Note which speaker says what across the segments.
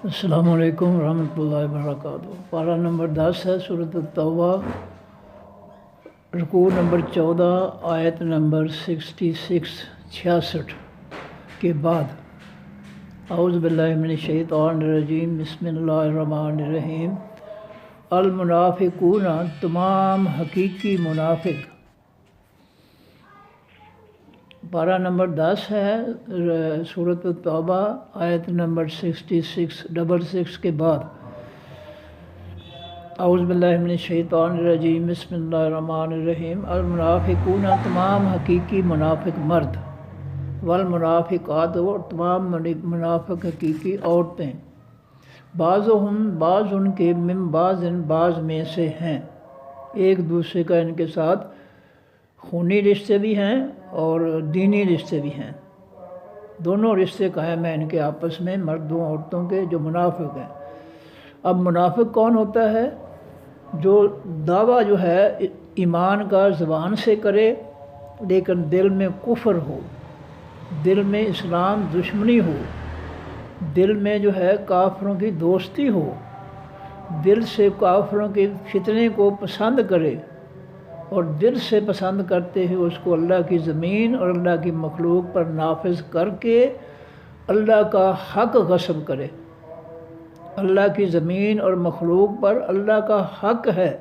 Speaker 1: السلام علیکم ورحمۃ اللہ وبرکاتہ۔ پارہ نمبر 10 ہے سورۃ التوبہ، رکوع نمبر 14، آیت نمبر 66 کے بعد۔ اعوذ باللہ من الشیطان الرجیم، بسم اللہ الرحمن الرحیم۔ المنافقون، تمام حقیقی منافق۔ پارہ نمبر 10 ہے سورۃ التوبہ، آیت نمبر 66 کے بعد۔ اعوذ باللہ من الشیطان الرجیم، بسم اللہ الرحمن الرحیم۔ المنافقون، تمام حقیقی منافق مرد، والمنافقات، اور تمام منافق حقیقی عورتیں، بعض ان کے من بعض میں سے ہیں، ایک دوسرے کا ان کے ساتھ خونی رشتے بھی ہیں اور دینی رشتے بھی ہیں، دونوں رشتے قائم ہیں ان کے آپس میں، مردوں عورتوں کے، جو منافق ہیں۔ اب منافق کون ہوتا ہے؟ جو دعویٰ جو ہے ایمان کا زبان سے کرے لیکن دل میں کفر ہو، دل میں اسلام دشمنی ہو، دل میں جو ہے کافروں کی دوستی ہو، دل سے کافروں کے فتنے کو پسند کرے، اور دل سے پسند کرتے ہوئے اس کو اللہ کی زمین اور اللہ کی مخلوق پر نافذ کر کے اللہ کا حق غصب کرے۔ اللہ کی زمین اور مخلوق پر اللہ کا حق ہے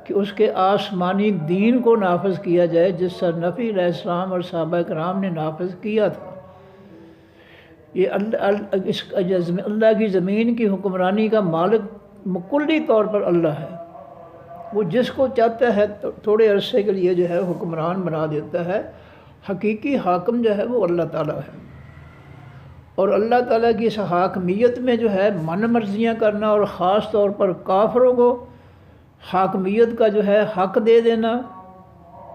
Speaker 1: کہ اس کے آسمانی دین کو نافذ کیا جائے، جس سے نبی علیہ السلام اور صحابہ کرام نے نافذ کیا تھا۔ یہ اللہ کی زمین کی حکمرانی کا مالک کلی طور پر اللہ ہے۔ وہ جس کو چاہتا ہے تھوڑے عرصے کے لیے جو ہے حکمران بنا دیتا ہے۔ حقیقی حاکم جو ہے وہ اللہ تعالیٰ ہے، اور اللہ تعالیٰ کی اس حاکمیت میں جو ہے من مرضیاں کرنا، اور خاص طور پر کافروں کو حاکمیت کا جو ہے حق دے دینا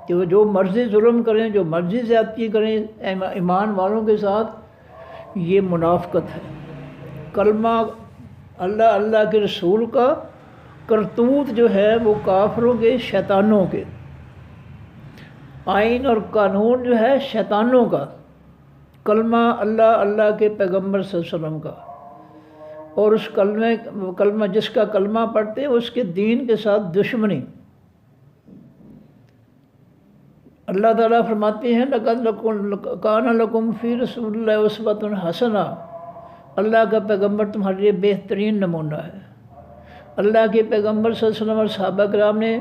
Speaker 1: کہ وہ جو مرضی ظلم کریں، جو مرضی زیادتی کریں ایمان والوں کے ساتھ، یہ منافقت ہے۔ کلمہ اللہ کے رسول کا کرتوت جو ہے وہ کافروں کے، شیطانوں کے، آئین اور قانون جو ہے شیطانوں کا، کلمہ اللہ کے پیغمبر صلی اللہ علیہ وسلم کا، اور اس کلمہ جس کا کلمہ پڑھتے اس کے دین کے ساتھ دشمنی۔ اللہ تعالیٰ فرماتے ہیں لَقَدْ كَانَ لَكُمْ فِي رَسُولِ اللَّهِ أُسْوَةٌ حَسَنَةٌ، اللہ کا پیغمبر تمہارے لیے بہترین نمونہ ہے۔ اللہ کے پیغمبر صلی اللہ علیہ وسلم اور صحابہ کرام نے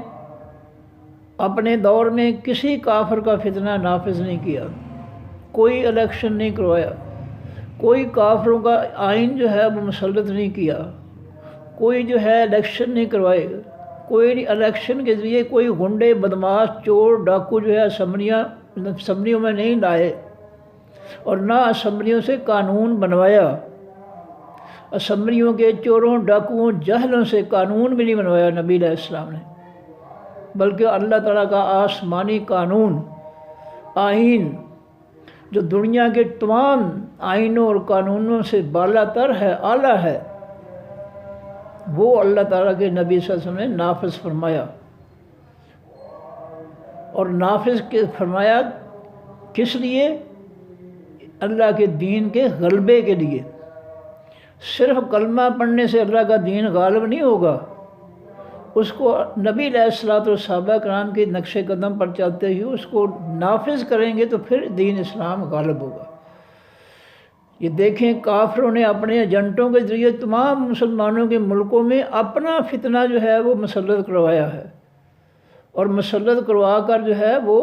Speaker 1: اپنے دور میں کسی کافر کا فتنہ نافذ نہیں کیا، کوئی الیکشن نہیں کروایا، کوئی کافروں کا آئین جو ہے وہ مسلط نہیں کیا، کوئی جو ہے الیکشن نہیں کروائے، کوئی الیکشن کے ذریعے کوئی غنڈے، بدماش، چور، ڈاکو جو ہے اسمبلیوں میں نہیں لائے، اور نہ اسمبلیوں سے قانون بنوایا۔ اسمبلیوں کے چوروں، ڈاکوؤں، جہلوں سے قانون بھی نہیں بنوایا نبی علیہ السلام نے، بلکہ اللہ تعالیٰ کا آسمانی قانون، آئین، جو دنیا کے تمام آئینوں اور قانونوں سے بالا تر ہے، اعلیٰ ہے، وہ اللہ تعالیٰ کے نبی صلی اللہ علیہ وسلم نے نافذ فرمایا۔ اور نافذ فرمایا کس لیے؟ اللہ کے دین کے غلبے کے لیے۔ صرف کلمہ پڑھنے سے اللہ کا دین غالب نہیں ہوگا، اس کو نبی علیہ الصلوۃ والصحابہ کرام کے نقش قدم پر چلتے ہوئے اس کو نافذ کریں گے تو پھر دین اسلام غالب ہوگا۔ یہ دیکھیں کافروں نے اپنے ایجنٹوں کے ذریعے تمام مسلمانوں کے ملکوں میں اپنا فتنہ جو ہے وہ مسلط کروایا ہے، اور مسلط کروا کر جو ہے وہ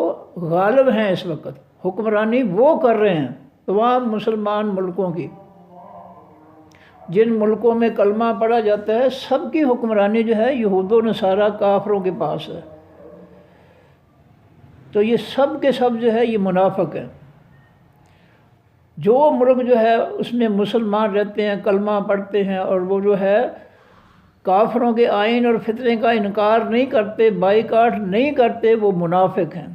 Speaker 1: غالب ہیں اس وقت، حکمرانی وہ کر رہے ہیں تمام مسلمان ملکوں کی۔ جن ملکوں میں کلمہ پڑھا جاتا ہے سب کی حکمرانی جو ہے یہود و نصارہ کافروں کے پاس ہے، تو یہ سب کے سب جو ہے یہ منافق ہیں۔ جو ملک جو ہے اس میں مسلمان رہتے ہیں، کلمہ پڑھتے ہیں، اور وہ جو ہے کافروں کے آئین اور فتنے کا انکار نہیں کرتے، بائیکاٹ نہیں کرتے، وہ منافق ہیں۔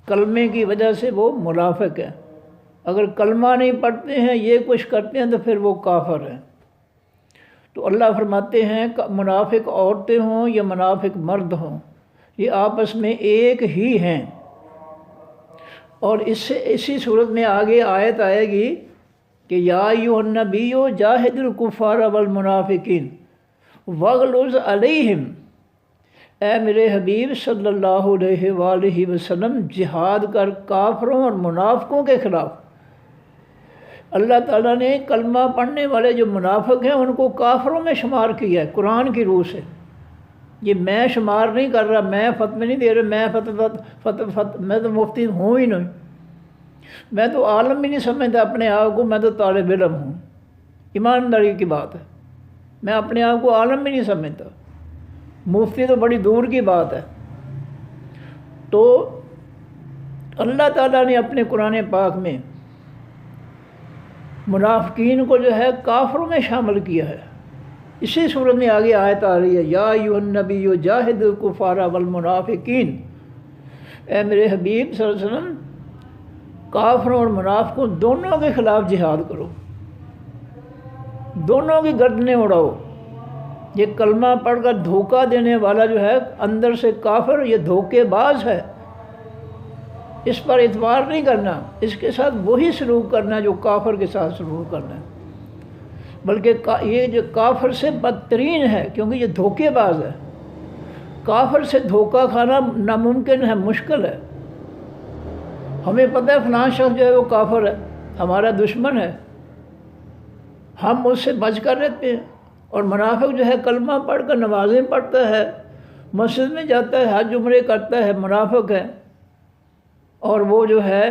Speaker 1: کلمے کی وجہ سے وہ منافق ہیں۔ اگر کلمہ نہیں پڑھتے ہیں، یہ کچھ کرتے ہیں، تو پھر وہ کافر ہیں۔ تو اللہ فرماتے ہیں منافق عورتیں ہوں یا منافق مرد ہوں، یہ آپس میں ایک ہی ہیں۔ اور اسی صورت میں آگے آیت آئے گی کہ یا ایھا النبی جاہد الکفار والمنافقین واغلظ علیہم، اے میرے حبیب صلی اللہ علیہ وآلہ وسلم جہاد کر کافروں اور منافقوں کے خلاف۔ اللہ تعالیٰ نے کلمہ پڑھنے والے جو منافق ہیں ان کو کافروں میں شمار کیا ہے قرآن کی روح سے۔ یہ میں شمار نہیں کر رہا، میں فتوی نہیں دے رہا، میں تو مفتی ہوں ہی نہیں، میں تو عالم بھی نہیں سمجھتا اپنے آپ کو، میں تو طالب علم ہوں۔ ایمانداری کی بات ہے، میں اپنے آپ کو عالم بھی نہیں سمجھتا، مفتی تو بڑی دور کی بات ہے۔ تو اللہ تعالیٰ نے اپنے قرآن پاک میں منافقین کو جو ہے کافروں میں شامل کیا ہے۔ اسی صورت میں آگے آیت آ رہی ہے یا ایھا النبی جاہد الکفار والمنافقین، اے میرے حبیب صلی اللہ علیہ وسلم کافروں اور منافقوں دونوں کے خلاف جہاد کرو، دونوں کی گردنیں اڑاؤ۔ یہ کلمہ پڑھ کر دھوکہ دینے والا جو ہے اندر سے کافر، یہ دھوکے باز ہے، اس پر اعتبار نہیں کرنا، اس کے ساتھ وہی سلوک کرنا ہے جو کافر کے ساتھ سلوک کرنا ہے، بلکہ یہ جو کافر سے بدترین ہے، کیونکہ یہ دھوکے باز ہے۔ کافر سے دھوکہ کھانا ناممکن ہے، مشکل ہے۔ ہمیں پتہ ہے فلاں شخص جو ہے وہ کافر ہے، ہمارا دشمن ہے، ہم اس سے بچ کر رہتے ہیں۔ اور منافق جو ہے کلمہ پڑھ کر نمازیں پڑھتا ہے، مسجد میں جاتا ہے، حج عمرے کرتا ہے، منافق ہے، اور وہ جو ہے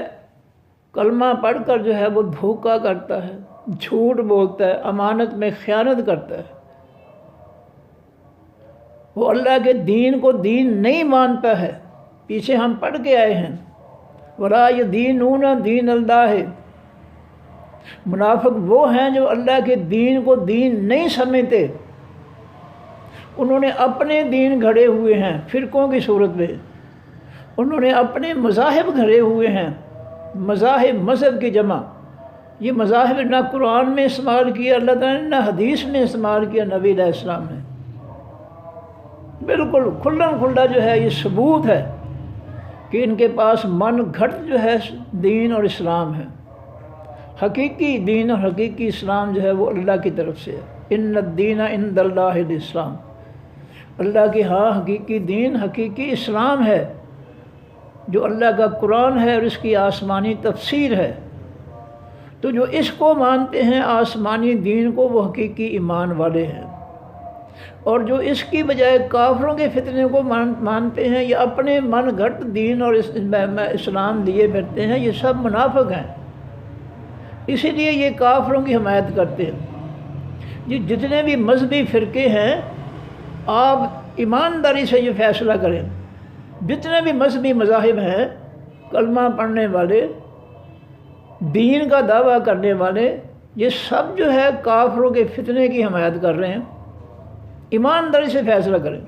Speaker 1: کلمہ پڑھ کر جو ہے وہ دھوکہ کرتا ہے، جھوٹ بولتا ہے، امانت میں خیانت کرتا ہے، وہ اللہ کے دین کو دین نہیں مانتا ہے۔ پیچھے ہم پڑھ کے آئے ہیں وَلَا يَدِينُونَ دِينَ اللَّهِ، منافق وہ ہیں جو اللہ کے دین کو دین نہیں سمجھتے، انہوں نے اپنے دین گھڑے ہوئے ہیں فرقوں کی صورت میں، انہوں نے اپنے مذاہب گھڑے ہوئے ہیں، مذاہب مذہب کی جمع۔ یہ مذاہب نہ قرآن میں استعمال کیا اللہ تعالیٰ نے، نہ حدیث میں استعمال کیا نبی علیہ السلام نے۔ بالکل کھلم کھلا جو ہے یہ ثبوت ہے کہ ان کے پاس من گھڑت جو ہے دین اور اسلام ہے۔ حقیقی دین اور حقیقی اسلام جو ہے وہ اللہ کی طرف سے ہے۔ ان الدین عند اللہ الاسلام، اللہ کے ہاں حقیقی دین حقیقی اسلام ہے، جو اللہ کا قرآن ہے اور اس کی آسمانی تفسیر ہے۔ تو جو اس کو مانتے ہیں آسمانی دین کو، وہ حقیقی ایمان والے ہیں، اور جو اس کی بجائے کافروں کے فتنے کو مانتے ہیں یا اپنے من گھڑت دین اور اسلام لیے پھرتے ہیں، یہ سب منافق ہیں۔ اسی لیے یہ کافروں کی حمایت کرتے ہیں۔ یہ جتنے بھی مذہبی فرقے ہیں، آپ ایمانداری سے یہ فیصلہ کریں، جتنے بھی مذہبی مذاہب ہیں، کلمہ پڑھنے والے، دین کا دعویٰ کرنے والے، یہ سب جو ہے کافروں کے فتنے کی حمایت کر رہے ہیں۔ ایمانداری سے فیصلہ کریں۔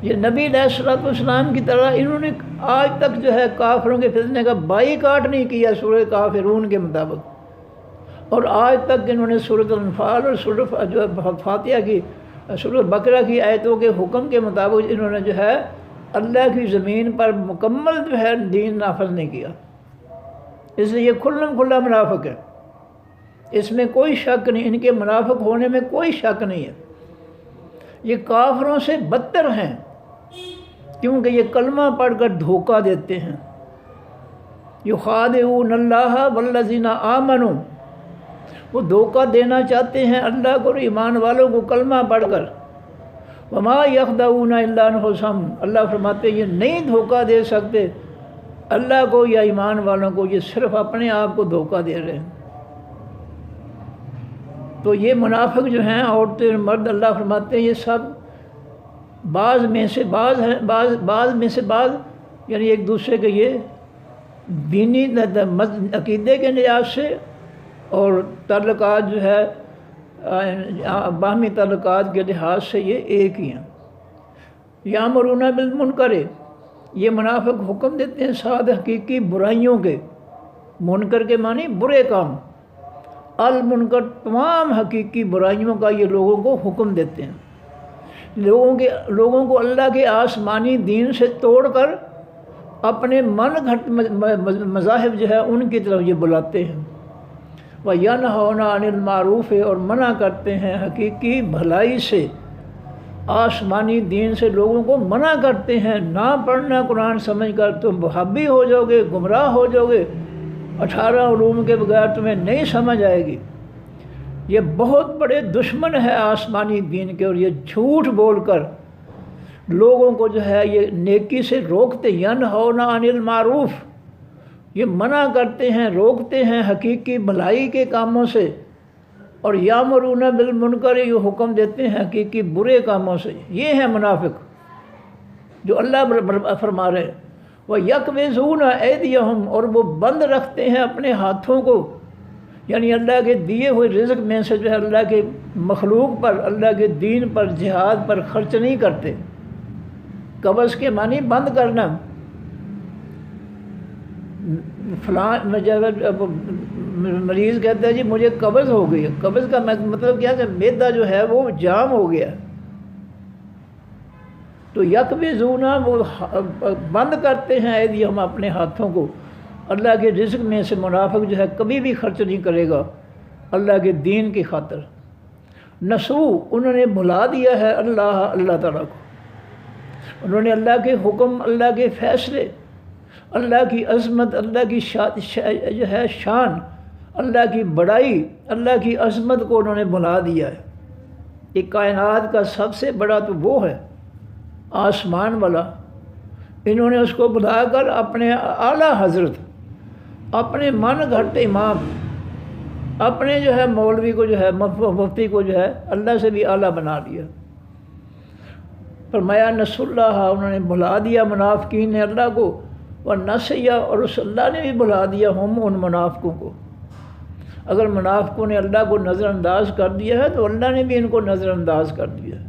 Speaker 1: یہ نبی علیہ السلام کی طرح انہوں نے آج تک جو ہے کافروں کے فتنے کا بائیکاٹ نہیں کیا سورہ کافرون کے مطابق، اور آج تک انہوں نے سورۃ الانفال اور سورۃ جو فاتحہ کی سورۃ بقرہ کی آیتوں کے حکم کے مطابق انہوں نے جو ہے اللہ کی زمین پر مکمل جو ہے دین نافذ نہیں کیا۔ اس لیے یہ کھلم کھلا منافق ہے، اس میں کوئی شک نہیں، ان کے منافق ہونے میں کوئی شک نہیں ہے۔ یہ کافروں سے بدتر ہیں، کیونکہ یہ کلمہ پڑھ کر دھوکہ دیتے ہیں۔ یخادعون اللہ والذین آمنوا، وہ دھوکہ دینا چاہتے ہیں اللہ کو اور ایمان والوں کو کلمہ پڑھ کر۔ وما یخدعون الا انفسہم، اللہ فرماتے ہیں یہ نہیں دھوکہ دے سکتے اللہ کو یا ایمان والوں کو، یہ صرف اپنے آپ کو دھوکہ دے رہے ہیں۔ تو یہ منافق جو ہیں عورتیں اور مرد، اللہ فرماتے ہیں یہ سب بعض میں سے بعض ہیں، بعض میں سے بعض، یعنی ایک دوسرے کے یہ دینی عقیدے کے لحاظ سے اور تعلقات جو ہے باہمی تعلقات کے لحاظ سے یہ ایک ہی ہیں۔ یامرون بالمنکر، یہ منافق حکم دیتے ہیں ساتھ حقیقی برائیوں کے، منکر کے معنی برے کام، المنکر تمام حقیقی برائیوں کا یہ لوگوں کو حکم دیتے ہیں۔ لوگوں کو اللہ کے آسمانی دین سے توڑ کر اپنے من گھڑت مذاہب جو ہے ان کی طرف یہ بلاتے ہیں۔ وَيَنْهَوْنَ عَنِ الْمَعْرُوفِ اور منع کرتے ہیں حقیقی بھلائی سے، آسمانی دین سے لوگوں کو منع کرتے ہیں۔ نہ پڑھنا قرآن سمجھ کر تم وہابی ہو جاؤ گے، گمراہ ہو جاؤ گے، 18 علوم کے بغیر تمہیں نہیں سمجھ آئے گی۔ یہ بہت بڑے دشمن ہے آسمانی دین کے، اور یہ جھوٹ بول کر لوگوں کو جو ہے یہ نیکی سے روکتے، ینہون عن المعروف، یہ منع کرتے ہیں، روکتے ہیں حقیقی بھلائی کے کاموں سے، اور یامرون بالمنکر، یہ حکم دیتے ہیں حقیقی برے کاموں سے۔ یہ ہیں منافق جو اللہ فرما رہے ہیں۔ وَيَقْبِضُونَ أَيْدِيَهُمْ اور وہ بند رکھتے ہیں اپنے ہاتھوں کو، یعنی اللہ کے دیے ہوئے رزق میں سے جو ہے اللہ کے مخلوق پر، اللہ کے دین پر، جہاد پر خرچ نہیں کرتے۔ قبض کے معنی بند کرنا۔ فلاں مریض کہتا ہے جی مجھے قبض ہو گئی ہے، قبض کا مطلب کیا کہ معدہ جو ہے وہ جام ہو گیا، تو یقبضون وہ بند کرتے ہیں ایدیہم اپنے ہاتھوں کو اللہ کے رزق میں سے۔ منافق جو ہے کبھی بھی خرچ نہیں کرے گا اللہ کے دین کی خاطر۔ نسو انہوں نے بھلا دیا ہے اللہ تعالیٰ کو، انہوں نے اللہ کے حکم، اللہ کے فیصلے، اللہ کی عظمت، اللہ کی جو ہے شان، اللہ کی بڑائی، اللہ کی عظمت کو انہوں نے بھلا دیا ہے۔ یہ کائنات کا سب سے بڑا تو وہ ہے آسمان والا، انہوں نے اس کو بھلا کر اپنے اعلیٰ حضرت، اپنے من گھڑت امام، اپنے جو ہے مولوی کو جو ہے مفتی کو جو ہے اللہ سے بھی اعلیٰ بنا دیا۔ فرمایا نس اللہ، انہوں نے بھلا دیا منافقین نے اللہ کو، ونسیا اور اس اللہ نے بھی بھلا دیا ہم ان منافقوں کو۔ اگر منافقوں نے اللہ کو نظر انداز کر دیا ہے تو اللہ نے بھی ان کو نظر انداز کر دیا ہے۔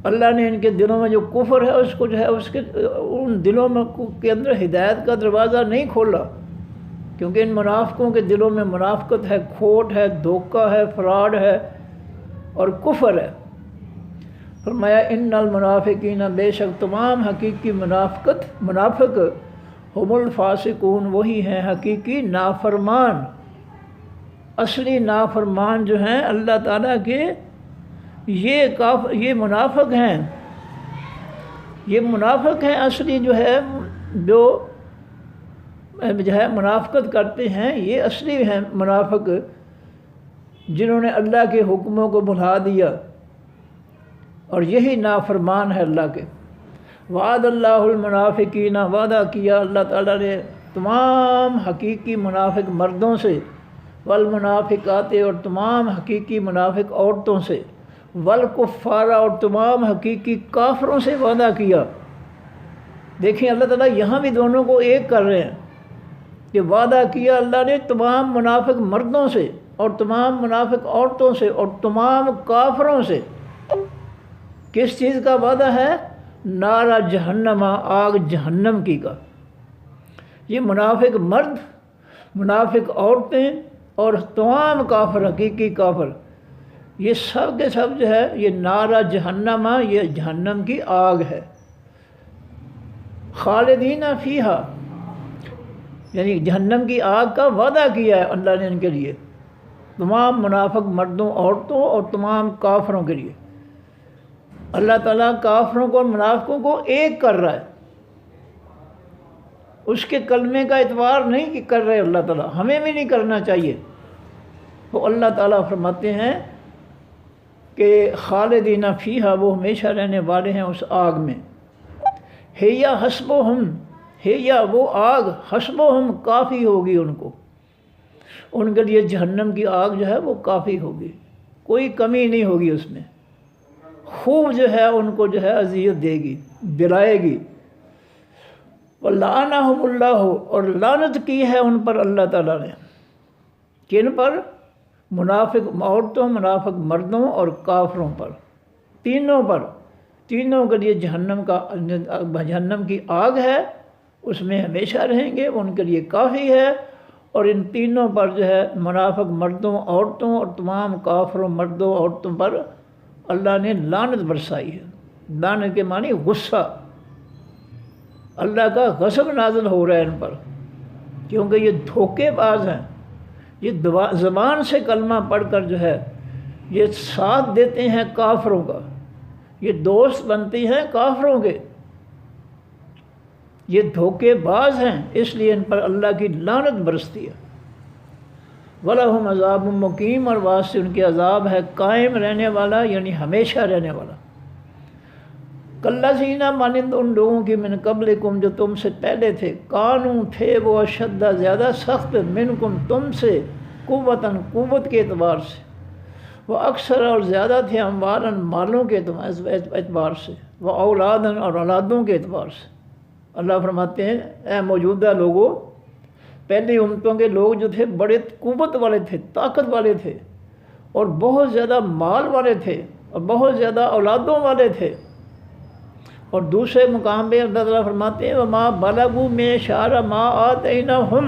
Speaker 1: اللہ نے ان کے دلوں میں جو کفر ہے اس کو جو ہے اس کے ان دلوں میں کے اندر ہدایت کا دروازہ نہیں کھولا، کیونکہ ان منافقوں کے دلوں میں منافقت ہے، کھوٹ ہے، دھوکہ ہے، فراڈ ہے اور کفر ہے۔ فرمایا ان المنافقین، بے شک تمام حقیقی منافق ہم الفاسقون، وہی ہیں حقیقی نافرمان۔ اصلی نافرمان جو ہیں اللہ تعالیٰ کے، یہ منافق ہیں، یہ منافق ہیں اصلی جو ہے، جو ہے منافقت کرتے ہیں، یہ اصلی ہیں منافق جنہوں نے اللہ کے حکموں کو بھلا دیا، اور یہی نافرمان ہے اللہ کے۔ وعد اللہ المنافقین، وعدہ کیا اللہ تعالیٰ نے تمام حقیقی منافق مردوں سے، والمنافقات اور تمام حقیقی منافق عورتوں سے، والکفار اور تمام حقیقی کافروں سے وعدہ کیا۔ دیکھیں اللہ تعالیٰ یہاں بھی دونوں کو ایک کر رہے ہیں کہ وعدہ کیا اللہ نے تمام منافق مردوں سے اور تمام منافق عورتوں سے اور تمام کافروں سے۔ کس چیز کا وعدہ ہے؟ نارا جہنم، آگ جہنم کی کا۔ یہ منافق مرد، منافق عورتیں اور تمام کافر، حقیقی کافر، یہ سب کے سب جو ہے یہ نارا جہنم، یہ جہنم کی آگ ہے۔ خالدین فیہا، یعنی جہنم کی آگ کا وعدہ کیا ہے اللہ نے ان کے لیے، تمام منافق مردوں، عورتوں اور تمام کافروں کے لیے۔ اللہ تعالیٰ کافروں کو اور منافقوں کو ایک کر رہا ہے، اس کے کلمے کا اعتبار نہیں کر رہے اللہ تعالیٰ، ہمیں بھی نہیں کرنا چاہیے۔ تو اللہ تعالیٰ فرماتے ہیں کہ خالدین فیہا، وہ ہمیشہ رہنے والے ہیں اس آگ میں۔ ہیا حسبہم، ہیا وہ آگ، حسبہم کافی ہوگی ان کو، ان کے لیے جہنم کی آگ جو ہے وہ کافی ہوگی، کوئی کمی نہیں ہوگی اس میں، خوب جو ہے ان کو جو ہے اذیت دے گی، دلائے گی۔ وَلَعَنَهُمُ اللَّهُ، اور لعنت کی ہے ان پر اللہ تعالیٰ نے۔ کن پر؟ منافق عورتوں، منافق مردوں اور کافروں پر، تینوں پر، تینوں کے لیے جہنم کی آگ ہے، اس میں ہمیشہ رہیں گے، ان کے لیے کافی ہے۔ اور ان تینوں پر جو ہے منافق مردوں، عورتوں اور تمام کافروں مردوں، عورتوں پر اللہ نے لعنت برسائی ہے۔ لعنت کے معنی غصہ، اللہ کا غضب نازل ہو رہا ہے ان پر، کیونکہ یہ دھوکے باز ہیں، یہ زبان سے کلمہ پڑھ کر جو ہے یہ ساتھ دیتے ہیں کافروں کا، یہ دوست بنتی ہیں کافروں کے، یہ دھوکے باز ہیں، اس لیے ان پر اللہ کی لعنت برستی ہے۔ وَلَهُمْ عَذَابٌ مُقِيمٌ، اور واسطے ان کے عذاب ہے قائم رہنے والا، یعنی ہمیشہ رہنے والا۔ کالذین مانند ان لوگوں کی من قبلکم جو تم سے پہلے تھے، کانوا تھے وہ اشد زیادہ سخت، منکم تم سے، قوتاً قوت کے اعتبار سے، وہ اکثر اور زیادہ تھے، اموالاً مالوں کے اعتبار سے، وہ اولاداً اور اولادوں کے اعتبار سے۔ اللہ فرماتے ہیں اے موجودہ لوگوں، پہلی امتوں کے لوگ جو تھے بڑے قوت والے تھے، طاقت والے تھے، اور بہت زیادہ مال والے تھے، اور بہت زیادہ اولادوں والے تھے۔ اور دوسرے مقام پہ اللہ تعالیٰ فرماتے ہیں وَمَا بَلَغُوا مِعْشَارَ مَا آتَيْنَاهُمْ،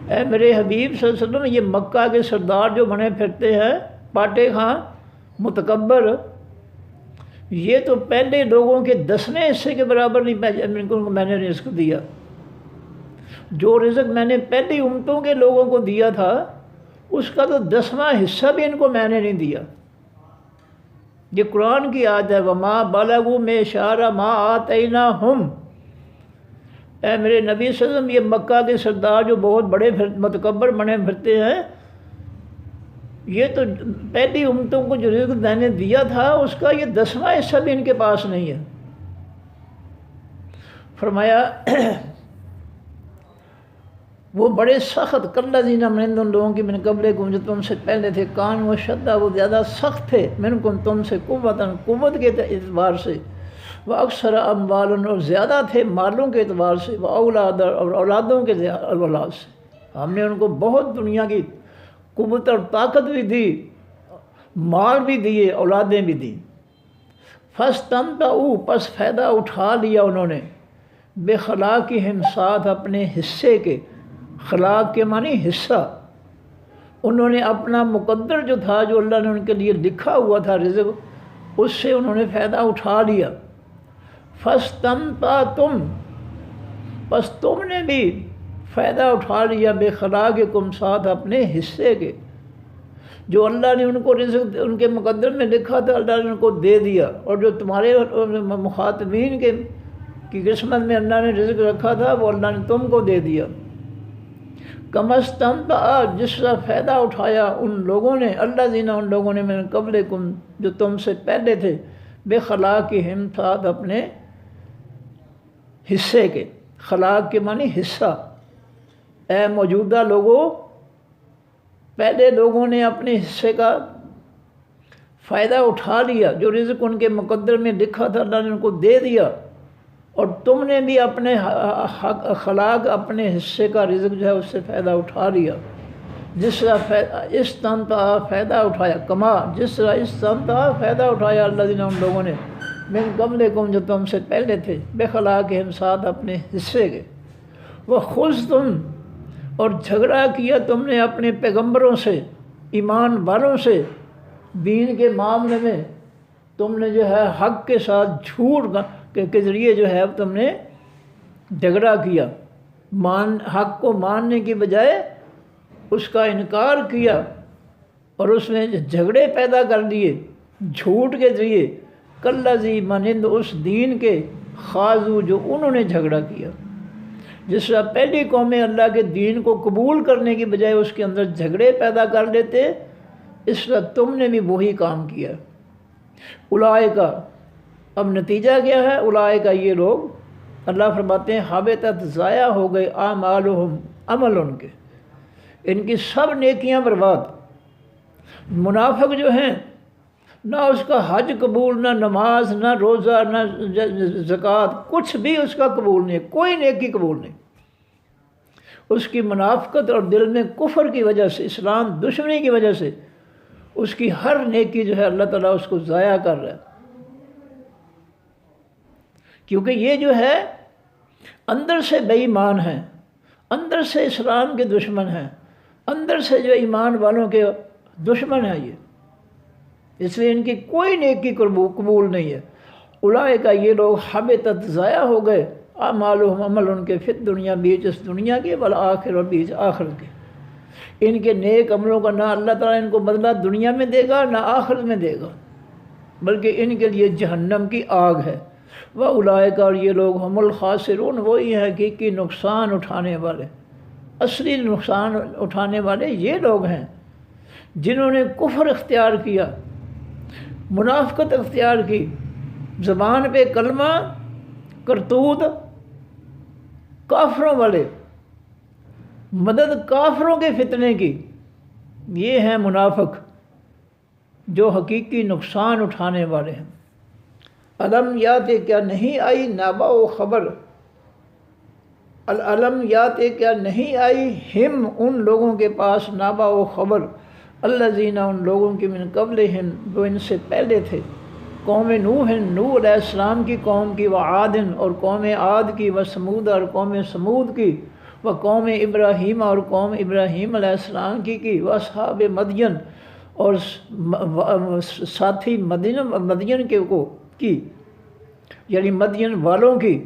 Speaker 1: اے میرے حبیب صلی اللہ علیہ وسلم، یہ مکہ کے سردار جو بنے پھرتے ہیں، پاٹے خاں، متکبر، یہ تو پہلے لوگوں کے 10ویں حصے کے برابر نہیں میں نے رزق دیا۔ جو رزق میں نے پہلی امتوں کے لوگوں کو دیا تھا اس کا تو 10واں حصہ بھی ان کو میں نے نہیں دیا۔ یہ قرآن کی آیت ہے وَمَا بَلَغُوا مِعْشَارَ مَا آتَيْنَاهُمْ، اے میرے نبی صلی اللہ علیہ وسلم، یہ مکہ کے سردار جو بہت بڑے متکبر بنے پھرتے ہیں، یہ تو پہلی امتوں کو جو رزق میں نے دیا تھا اس کا یہ 10واں حصہ بھی ان کے پاس نہیں ہے۔ فرمایا وہ بڑے سخت، کالذین مانند ان لوگوں کی من قبلکم جو تم سے پہلے تھے، کانوا اشد، وہ زیادہ سخت تھے، منکم تم سے، قوتاً قوت کے اعتبار سے، وہ اکثر اموالاً اور زیادہ تھے مالوں کے اعتبار سے، وہ اولاد اور اولادوں کے اولاد سے۔ ہم نے ان کو بہت دنیا کی قوت اور طاقت بھی دی، مال بھی دیے، اولادیں بھی دیں۔ فاستمتعوا، پس فائدہ اٹھا لیا انہوں نے، بخلاقہم، ساتھ اپنے حصے کے، خلاق کے معنی حصہ، انہوں نے اپنا مقدر جو تھا، جو اللہ نے ان کے لیے لکھا ہوا تھا رزق، اس سے انہوں نے فائدہ اٹھا لیا۔ فاستمتعتم، پس تم نے بھی فائدہ اٹھا لیا، بخلاقکم، ساتھ اپنے حصے کے، جو اللہ نے ان کو رزق ان کے مقدر میں لکھا تھا اللہ نے ان کو دے دیا، اور جو تمہارے مخاطبین کی قسمت میں اللہ نے رزق رکھا تھا وہ اللہ نے تم کو دے دیا۔ کما استمتع، جس طرح فائدہ اٹھایا ان لوگوں نے، الذین، ان لوگوں نے، من قبلکم، جو تم سے پہلے تھے، بخلاقہم، ساتھ اپنے حصے کے، خلاق کے معنی حصہ۔ اے موجودہ لوگوں، پہلے لوگوں نے اپنے حصے کا فائدہ اٹھا لیا، جو رزق ان کے مقدر میں لکھا تھا اللہ نے ان کو دے دیا، اور تم نے بھی اپنے خلاق، اپنے حصے کا رزق جو ہے اس سے فائدہ اٹھا لیا۔ جس طرح استمتع، فائدہ اٹھایا، کما، جس طرح استمتع، فائدہ اٹھایا الذین، ان لوگوں نے، من قبلکم، جو تم سے پہلے تھے، بخلاقہم، ساتھ اپنے حصے کے، وخذتم، اور جھگڑا کیا تم نے اپنے پیغمبروں سے، ایمان والوں سے، دین کے معاملے میں تم نے جو ہے حق کے ساتھ جھوٹ کے ذریعے جو ہے تم نے جھگڑا کیا، حق کو ماننے کی بجائے اس کا انکار کیا، اور اس میں جھگڑے پیدا کر دیے جھوٹ کے ذریعے، کالذی، مانند اس دین کے، خاضوا، جو انہوں نے جھگڑا کیا۔ جس طرح پہلی قومیں اللہ کے دین کو قبول کرنے کی بجائے اس کے اندر جھگڑے پیدا کر لیتے، اس طرح تم نے بھی وہی کام کیا۔ اولئک، اب نتیجہ کیا ہے؟ اولئک، یہ لوگ، اللہ فرماتے ہیں حبطت، ضائع ہو گئے، اعمالہم، عمل ان کے، ان کی سب نیکیاں برباد۔ منافق جو ہیں، نہ اس کا حج قبول، نہ نماز، نہ روزہ، نہ زکوٰۃ، کچھ بھی اس کا قبول نہیں، کوئی نیکی قبول نہیں۔ اس کی منافقت اور دل میں کفر کی وجہ سے، اسلام دشمنی کی وجہ سے اس کی ہر نیکی جو ہے اللہ تعالیٰ اس کو ضائع کر رہا ہے، کیونکہ یہ جو ہے اندر سے بے ایمان ہیں، اندر سے اسلام کے دشمن ہیں، اندر سے جو ایمان والوں کے دشمن ہیں یہ، اس لیے ان کی کوئی نیکی قبول نہیں ہے۔ اولئک، یہ لوگ، حبطت، ضائع ہو گئے، اعمالہم، عمل ان کے، فی الدنیا، بیچ اس دنیا کے، والآخرہ، بیچ آخرت کے۔ ان کے نیک عملوں کا نہ اللہ تعالیٰ ان کو بدلہ دنیا میں دے گا نہ آخرت میں دے گا، بلکہ ان کے لیے جہنم کی آگ ہے۔ وَأُولَٰئِکَ، اور یہ لوگ ہم الخاسرون، وہی ہیں حقیقی نقصان اٹھانے والے، اصلی نقصان اٹھانے والے یہ لوگ ہیں جنہوں نے کفر اختیار کیا، منافقت اختیار کی، زبان پہ کلمہ، کرتوت کافروں والے، مدد کافروں کے فتنے کی، یہ ہیں منافق جو حقیقی نقصان اٹھانے والے ہیں۔ علم یات، کیا نہیں آئی نبأ و خبر، العلم یات، کیا نہیں آئی ہم ان لوگوں کے پاس، نبأ و خبر، الذین، ان لوگوں کی، من قبلہم جو ان سے پہلے تھے، قوم نوح، نوح علیہ السلام کی قوم کی، وعاد، اور قوم عاد کی، وثمود، اور قوم سمود کی، وقوم ابراہیم، اور قوم ابراہیم علیہ السلام کی، واصحاب مدین، اور ساتھی مدین کے کی، یعنی مدین والوں کی،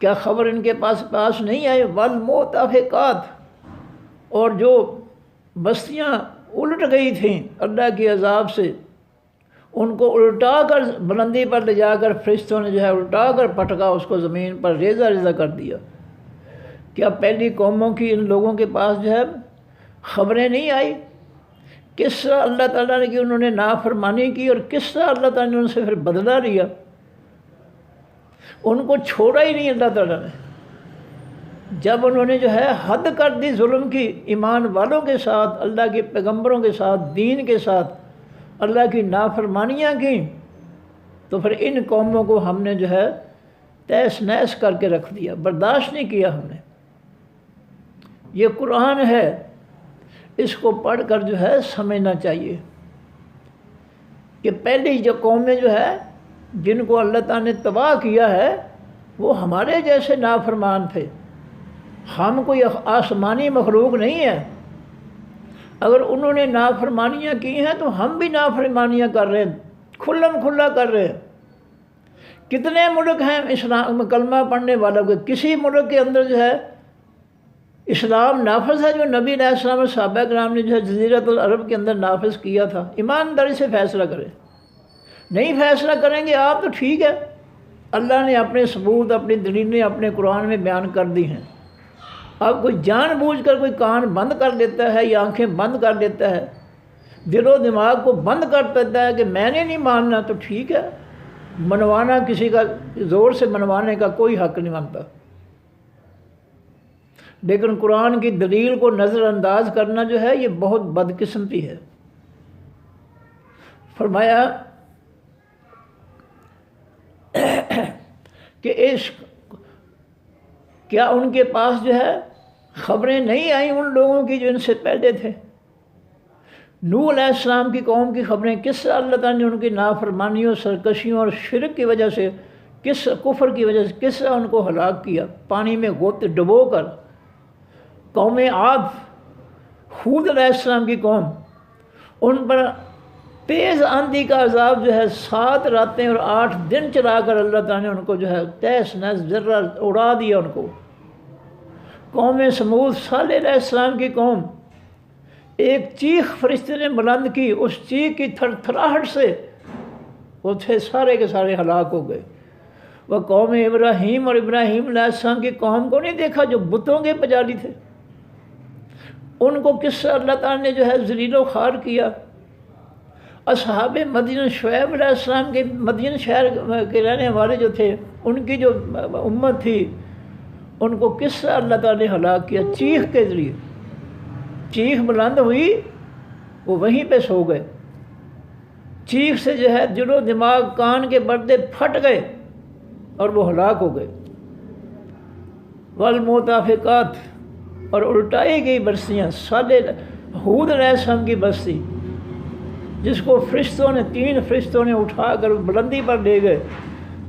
Speaker 1: کیا خبر ان کے پاس نہیں آئے، والمؤتفقات، اور جو بستیاں الٹ گئی تھیں اللہ کے عذاب سے، ان کو الٹا کر بلندی پر لے جا کر فرشتوں نے جو ہے الٹا کر پٹکا، اس کو زمین پر ریزہ ریزہ کر دیا۔ کیا پہلی قوموں کی ان لوگوں کے پاس جو ہے خبریں نہیں آئی؟ کس طرح اللہ تعالیٰ نے کہ انہوں نے نافرمانی کی، اور کس طرح اللہ تعالیٰ نے ان سے پھر بدلہ لیا، ان کو چھوڑا ہی نہیں اللہ تعالیٰ نے۔ جب انہوں نے جو ہے حد کر دی ظلم کی، ایمان والوں کے ساتھ، اللہ کے پیغمبروں کے ساتھ، دین کے ساتھ اللہ کی نافرمانیاں کی، تو پھر ان قوموں کو ہم نے جو ہے تیس نیس کر کے رکھ دیا، برداشت نہیں کیا ہم نے۔ یہ قرآن ہے، اس کو پڑھ کر جو ہے سمجھنا چاہیے کہ پہلی جو قومیں جو ہے جن کو اللہ تعالیٰ نے تباہ کیا ہے وہ ہمارے جیسے نافرمان تھے۔ ہم کوئی آسمانی مخلوق نہیں ہے، اگر انہوں نے نافرمانیاں کی ہیں تو ہم بھی نافرمانیاں کر رہے ہیں، کھلم کھلا کر رہے ہیں۔ کتنے ملک ہیں اسلام کلمہ پڑھنے والوں کے، کسی ملک کے اندر جو ہے اسلام نافذ ہے جو نبی علیہ السلام اور صحابہ کرام نے جو ہے جزیرۃ العرب کے اندر نافذ کیا تھا؟ ایمانداری سے فیصلہ کریں۔ نہیں فیصلہ کریں گے آپ تو ٹھیک ہے، اللہ نے اپنے ثبوت، اپنی دلیلیں اپنے قرآن میں بیان کر دی ہیں۔ اب کوئی جان بوجھ کر کوئی کان بند کر دیتا ہے یا آنکھیں بند کر دیتا ہے، دل و دماغ کو بند کر دیتا ہے کہ میں نے نہیں ماننا، تو ٹھیک ہے، منوانا کسی کا زور سے منوانے کا کوئی حق نہیں بنتا، لیکن قرآن کی دلیل کو نظر انداز کرنا جو ہے یہ بہت بدقسمتی ہے۔ فرمایا کہ کیا ان کے پاس جو ہے خبریں نہیں آئیں ان لوگوں کی جو ان سے پہلے تھے؟ نوح علیہ السلام کی قوم کی خبریں، کس طرح اللہ تعالیٰ نے ان کی نافرمانیوں، سرکشیوں اور شرک کی وجہ سے، کس کفر کی وجہ سے کس طرح ان کو ہلاک کیا، پانی میں ڈبو کر۔ قوم عاد، ہود علیہ السلام کی قوم، ان پر تیز آندھی کا عذاب جو ہے 7 راتیں اور 8 دن چلا کر اللہ تعالیٰ نے ان کو جو ہے تیس نیس ذرہ اڑا دیا ان کو۔ قوم سمود، صالح علیہ السلام کی قوم، ایک چیخ فرشتے نے بلند کی، اس چیخ کی تھر تھراہٹ سے وہ تھے سارے کے سارے ہلاک ہو گئے۔ وہ قوم ابراہیم، اور ابراہیم علیہ السلام کی قوم کو نہیں دیکھا جو بتوں کے پجاری تھے، ان کو کس سے اللہ تعالیٰ نے جو ہے ذلیل و خوار کیا۔ اصحاب مدین، شعیب علیہ السلام کے مدین شہر کے رہنے والے جو تھے، ان کی جو امت تھی، ان کو کس سے اللہ تعالیٰ نے ہلاک کیا؟ چیخ کے ذریعے، چیخ بلند ہوئی، وہ وہیں پہ سو گئے، چیخ سے جو ہے دل و دماغ، کان کے پردے پھٹ گئے اور وہ ہلاک ہو گئے۔ والمؤتفقات، اور الٹائی گئی بستیاں، ہود علیہ السلام کی بستی جس کو فرشتوں نے 3 فرشتوں نے اٹھا کر بلندی پر لے گئے،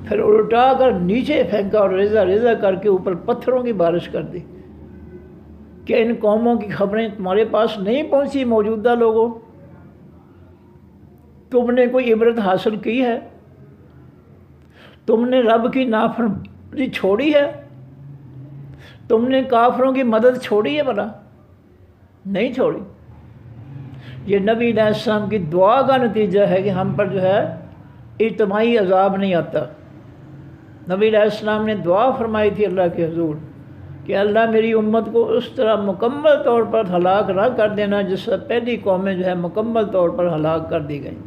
Speaker 1: پھر الٹا کر نیچے پھینکا اور ریزہ ریزہ کر کے اوپر پتھروں کی بارش کر دی۔ کہ ان قوموں کی خبریں تمہارے پاس نہیں پہنچی؟ موجودہ لوگوں، تم نے کوئی عبرت حاصل کی ہے؟ تم نے رب کی نافرمانی چھوڑی ہے؟ تم نے کافروں کی مدد چھوڑی ہے بھلا؟ نہیں چھوڑی۔ یہ نبی علیہ السلام کی دعا کا نتیجہ ہے کہ ہم پر جو ہے اجتماعی عذاب نہیں آتا۔ نبی علیہ السلام نے دعا فرمائی تھی اللہ کے حضور کہ اللہ میری امت کو اس طرح مکمل طور پر ہلاک نہ کر دینا جس سے پہلی قومیں جو ہے مکمل طور پر ہلاک کر دی گئیں۔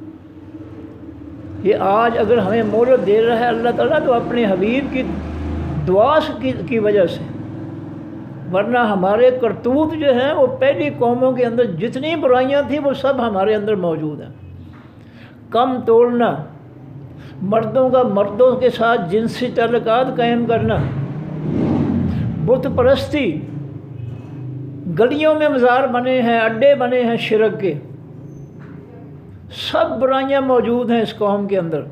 Speaker 1: یہ آج اگر ہمیں مہلت دے رہا ہے اللہ تعالیٰ تو اپنے حبیب کی دعا کی وجہ سے، ورنہ ہمارے کرتوت جو ہیں وہ پہلی قوموں کے اندر جتنی برائیاں تھیں وہ سب ہمارے اندر موجود ہیں۔ کم توڑنا، مردوں کا مردوں کے ساتھ جنسی تعلقات قائم کرنا، بت پرستی، گلیوں میں مزار بنے ہیں، اڈے بنے ہیں شرک کے، سب برائیاں موجود ہیں اس قوم کے اندر۔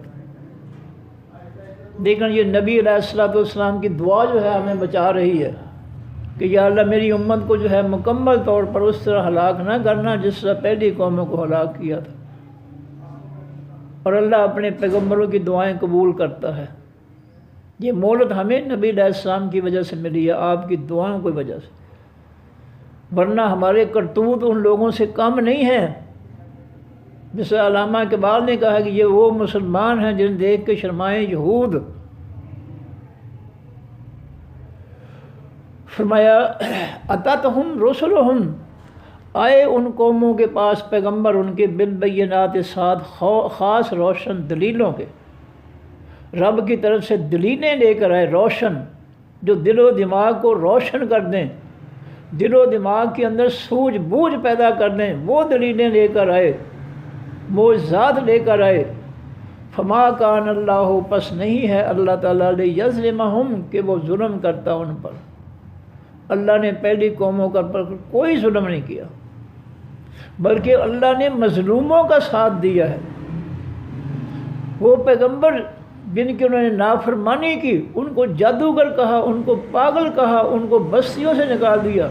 Speaker 1: لیکن یہ نبی علیہ السلام کی دعا جو ہے ہمیں بچا رہی ہے کہ یا اللہ میری امت کو جو ہے مکمل طور پر اس طرح ہلاک نہ کرنا جس طرح پہلی قوموں کو ہلاک کیا تھا۔ اور اللہ اپنے پیغمبروں کی دعائیں قبول کرتا ہے۔ یہ مہلت ہمیں نبی علیہ السلام کی وجہ سے ملی ہے، آپ کی دعاؤں کی وجہ سے، ورنہ ہمارے کرتوت ان لوگوں سے کم نہیں ہیں۔ جیسے علامہ اقبال نے کہا کہ یہ وہ مسلمان ہیں جن دیکھ کے شرمائے یہود۔ فرمایا اتتہم رسلہم، آئے ان قوموں کے پاس پیغمبر ان کے بالبینات ساتھ خاص روشن دلیلوں کے، رب کی طرف سے دلیلیں لے کر آئے، روشن، جو دل و دماغ کو روشن کر دیں، دل و دماغ کے اندر سوجھ بوجھ پیدا کر دیں، وہ دلیلیں لے کر آئے، معجزات لے کر آئے۔ فما کان اللہ، پس نہیں ہے اللہ تعالیٰ لیظلمہم کہ وہ ظلم کرتا ان پر۔ اللہ نے پہلی قوموں پر کوئی ظلم نہیں کیا، بلکہ اللہ نے مظلوموں کا ساتھ دیا ہے۔ وہ پیغمبر جن کی انہوں نے نافرمانی کی، ان کو جادوگر کہا، ان کو پاگل کہا، ان کو بستیوں سے نکال دیا،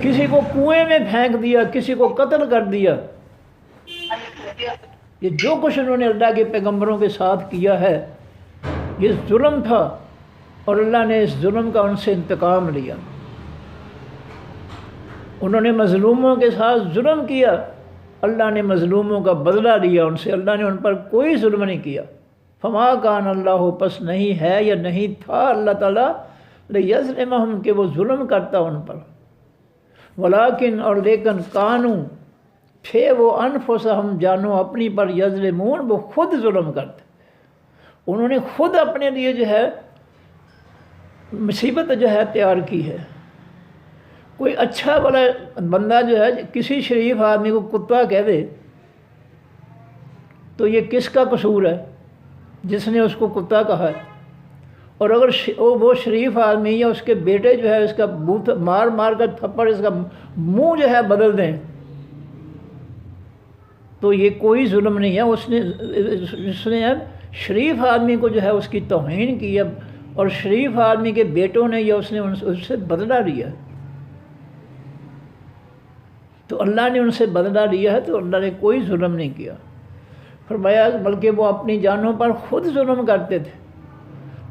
Speaker 1: کسی کو کنویں میں پھینک دیا، کسی کو قتل کر دیا۔ یہ جو کچھ انہوں نے اللہ کے پیغمبروں کے ساتھ کیا ہے یہ ظلم تھا، اور اللہ نے اس ظلم کا ان سے انتقام لیا۔ انہوں نے مظلوموں کے ساتھ ظلم کیا، اللہ نے مظلوموں کا بدلہ لیا ان سے، اللہ نے ان پر کوئی ظلم نہیں کیا۔ فما کان اللہ، پس نہیں ہے یا نہیں تھا اللہ تعالیٰ لیظلمہم کہ وہ ظلم کرتا ان پر، ولیکن اور لیکن کانو تھے وہ انفسہم جانو اپنی پر یظلمون وہ خود ظلم کرتے، انہوں نے خود اپنے لیے جو ہے مصیبت جو ہے تیار کی ہے۔ کوئی اچھا بڑا بندہ جو ہے کسی شریف آدمی کو کتا کہہ دے تو یہ کس کا قصور ہے جس نے اس کو کتا کہا ہے؟ اور اگر وہ شریف آدمی یا اس کے بیٹے جو ہے اس کا بوت مار مار کر تھپڑ اس کا منہ جو ہے بدل دیں تو یہ کوئی ظلم نہیں ہے، اس نے شریف آدمی کو جو ہے اس کی توہین کی ہے، اور شریف آدمی کے بیٹوں نے یا اس نے اس سے بدلہ لیا، تو اللہ نے ان سے بدلہ لیا ہے، تو اللہ نے کوئی ظلم نہیں کیا۔ فرمایا بلکہ وہ اپنی جانوں پر خود ظلم کرتے تھے،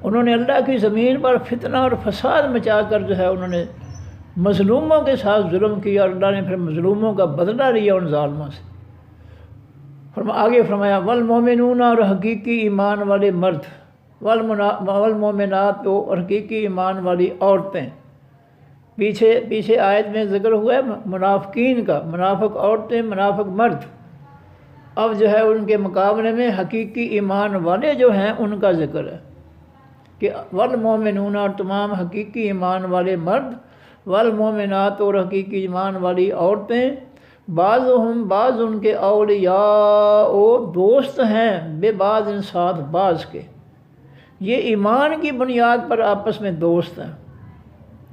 Speaker 1: انہوں نے اللہ کی زمین پر فتنہ اور فساد مچا کر جو ہے انہوں نے مظلوموں کے ساتھ ظلم کیا، اور اللہ نے پھر مظلوموں کا بدلہ لیا ان ظالموں سے۔ آگے فرمایا والمومنون، اور حقیقی ایمان والے مرد، والمومنات، اور حقیقی ایمان والی عورتیں۔ پیچھے آیت میں ذکر ہوا ہے منافقین کا، منافق عورتیں، منافق مرد، اب جو ہے ان کے مقابلے میں حقیقی ایمان والے جو ہیں ان کا ذکر ہے کہ والمومنون، اور تمام حقیقی ایمان والے مرد، والمومنات، اور حقیقی ایمان والی عورتیں، بعض ان کے اولیاء دوست ہیں، بے بعض ان ساتھ بعض کے، یہ ایمان کی بنیاد پر آپس میں دوست ہیں،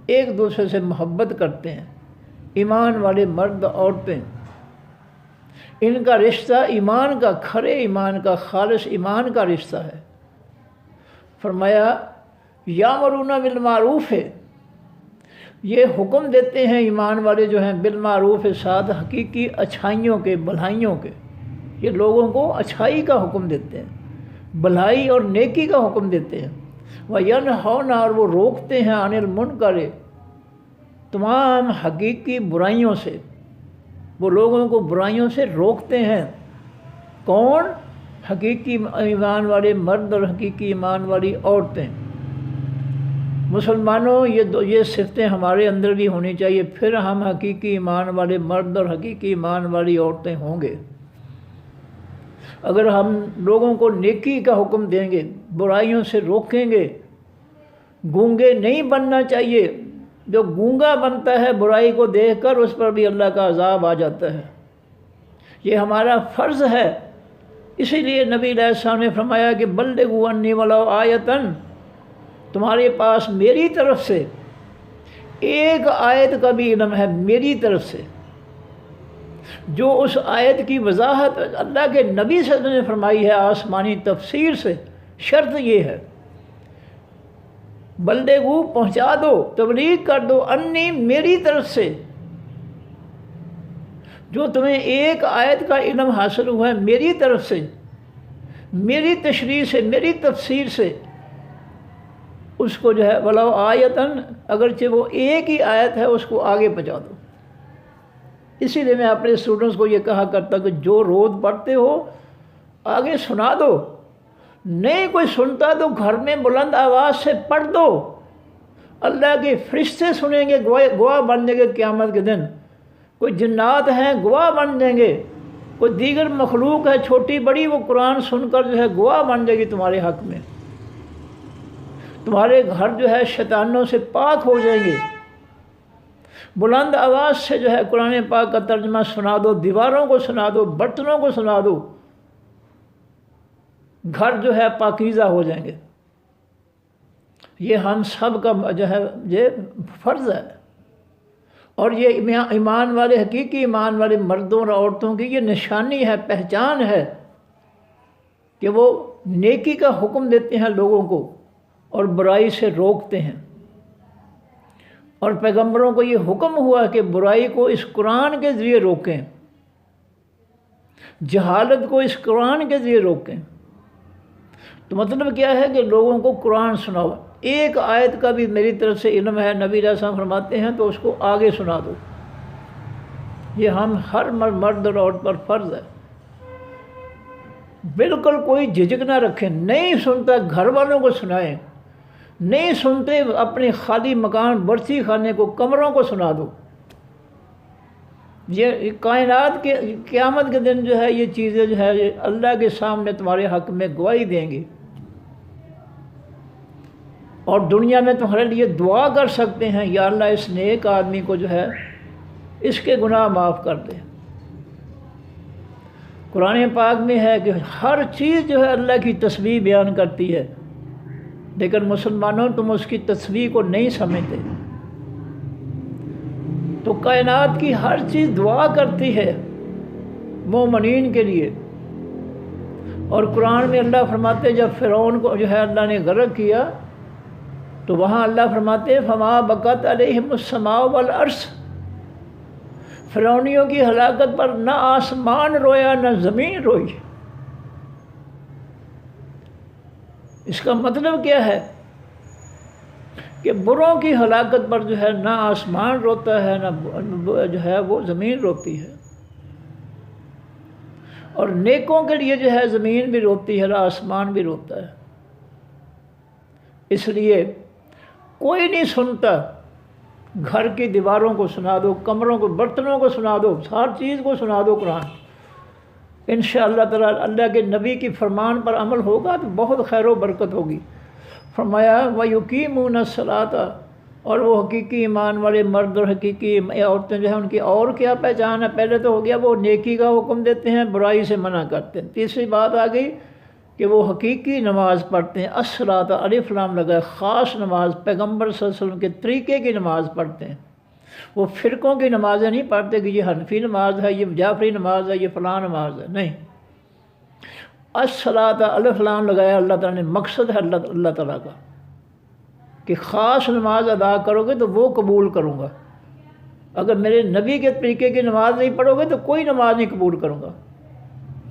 Speaker 1: ایک دوسرے سے محبت کرتے ہیں، ایمان والے مرد عورتیں، ان کا رشتہ ایمان کا، کھرے ایمان کا، خالص ایمان کا رشتہ ہے۔ فرمایا یامرون بالمعروف ہے، یہ حکم دیتے ہیں ایمان والے جو ہیں بالمعروف ساتھ حقیقی اچھائیوں کے، بھلائیوں کے، یہ لوگوں کو اچھائی کا حکم دیتے ہیں، بھلائی اور نیکی کا حکم دیتے ہیں۔ وَيَنْهَوْنَ، اور وہ روکتے ہیں عن المنکر، تمام حقیقی برائیوں سے، وہ لوگوں کو برائیوں سے روکتے ہیں۔ کون؟ حقیقی ایمان والے مرد اور حقیقی ایمان والی عورتیں۔ مسلمانوں یہ صفتیں ہمارے اندر بھی ہونی چاہیے، پھر ہم حقیقی ایمان والے مرد اور حقیقی ایمان والی عورتیں ہوں گے۔ اگر ہم لوگوں کو نیکی کا حکم دیں گے، برائیوں سے روکیں گے، گونگے نہیں بننا چاہیے۔ جو گونگا بنتا ہے برائی کو دیکھ کر، اس پر بھی اللہ کا عذاب آ جاتا ہے۔ یہ ہمارا فرض ہے۔ اسی لیے نبی علیہ السلام نے فرمایا کہ بلغوا عنی ولو آیۃ، تمہارے پاس میری طرف سے ایک آیت کا بھی علم ہے، میری طرف سے، جو اس آیت کی وضاحت اللہ کے نبی صلی اللہ علیہ وسلم نے فرمائی ہے آسمانی تفسیر سے۔ شرط یہ ہے، بلغو، پہنچا دو، تبلیغ کر دو، انی، میری طرف سے، جو تمہیں ایک آیت کا علم حاصل ہوا ہے میری طرف سے، میری تشریح سے، میری تفسیر سے، اس کو جو ہے ولو آیتن، اگرچہ وہ ایک ہی آیت ہے، اس کو آگے پہنچا دو۔ اسی لیے میں اپنے اسٹوڈنٹس کو یہ کہا کرتا کہ جو روز پڑھتے ہو آگے سنا دو، نہیں کوئی سنتا تو گھر میں بلند آواز سے پڑھ دو، اللہ کے فرشتے سنیں گے، گواہ بن جائیں گے قیامت کے دن۔ کوئی جنات ہیں گواہ بن جائیں گے، کوئی دیگر مخلوق ہے چھوٹی بڑی، وہ قرآن سن کر جو ہے گواہ بن جائے گی تمہارے حق میں۔ تمہارے گھر جو ہے شیطانوں سے پاک ہو جائیں گے۔ بلند آواز سے جو ہے قرآن پاک کا ترجمہ سنا دو، دیواروں کو سنا دو، برتنوں کو سنا دو، گھر جو ہے پاکیزہ ہو جائیں گے۔ یہ ہم سب کا جو ہے یہ فرض ہے، اور یہ ایمان والے، حقیقی ایمان والے مردوں اور عورتوں کی یہ نشانی ہے، پہچان ہے کہ وہ نیکی کا حکم دیتے ہیں لوگوں کو اور برائی سے روکتے ہیں۔ اور پیغمبروں کو یہ حکم ہوا کہ برائی کو اس قرآن کے ذریعے روکیں، جہالت کو اس قرآن کے ذریعے روکیں۔ تو مطلب کیا ہے کہ لوگوں کو قرآن سناؤ۔ ایک آیت کا بھی میری طرف سے علم ہے، نبی علیہ السلام فرماتے ہیں، تو اس کو آگے سنا دو۔ یہ ہم ہر مرد اور عورت پر فرض ہے۔ بالکل کوئی جھجک نہ رکھیں، نہیں سنتا گھر والوں کو سنائیں، نہیں سنتے اپنے خالی مکان برسی خانے کو، کمروں کو سنا دو۔ یہ کائنات کے قیامت کے دن جو ہے یہ چیزیں جو ہے یہ اللہ کے سامنے تمہارے حق میں گواہی دیں گی، اور دنیا میں تمہارے لیے دعا کر سکتے ہیں، یا اللہ اس نیک آدمی کو جو ہے اس کے گناہ معاف کر دے۔ قرآن پاک میں ہے کہ ہر چیز جو ہے اللہ کی تسبیح بیان کرتی ہے، لیکن مسلمانوں تم اس کی تسبیح کو نہیں سمجھتے۔ تو کائنات کی ہر چیز دعا کرتی ہے مومنین کے لیے۔ اور قرآن میں اللہ فرماتے ہیں جب فرعون کو جو ہے اللہ نے غرق کیا تو وہاں اللہ فرماتے ہیں فما بکت علیہم السماء والارض، فرعونیوں کی ہلاکت پر نہ آسمان رویا نہ زمین روئی۔ اس کا مطلب کیا ہے کہ بروں کی ہلاکت پر جو ہے نہ آسمان روتا ہے نہ جو ہے وہ زمین روتی ہے، اور نیکوں کے لیے جو ہے زمین بھی روتی ہے اور آسمان بھی روتا ہے۔ اس لیے کوئی نہیں سنتا، گھر کی دیواروں کو سنا دو، کمروں کو، برتنوں کو سنا دو، ہر چیز کو سنا دو قرآن۔ انشاءاللہ تعالیٰ اللہ کے نبی کی فرمان پر عمل ہوگا تو بہت خیر و برکت ہوگی۔ فرمایا وَيُقِيمُونَ الصَّلَاةَ، اور وہ حقیقی ایمان والے مرد اور حقیقی عورتیں جو ہیں ان کی اور کیا پہچان ہے؟ پہلے تو ہو گیا وہ نیکی کا حکم دیتے ہیں، برائی سے منع کرتے ہیں۔ تیسری بات آ گئی کہ وہ حقیقی نماز پڑھتے ہیں، الصلاۃ، الف لام لگا، خاص نماز، پیغمبر صلی اللہ علیہ وسلم کے طریقے کی نماز پڑھتے ہیں۔ وہ فرقوں کی نمازیں نہیں پڑھتے کہ یہ حنفی نماز ہے، یہ جعفری نماز ہے، یہ فلاں نماز ہے، نہیں۔ الصلاۃ، الف لام لگایا، اللہ تعالیٰ نے مقصد ہے اللہ تعالیٰ کا کہ خاص نماز ادا کرو گے تو وہ قبول کروں گا۔ اگر میرے نبی کے طریقے کی نماز نہیں پڑھو گے تو کوئی نماز نہیں قبول کروں گا،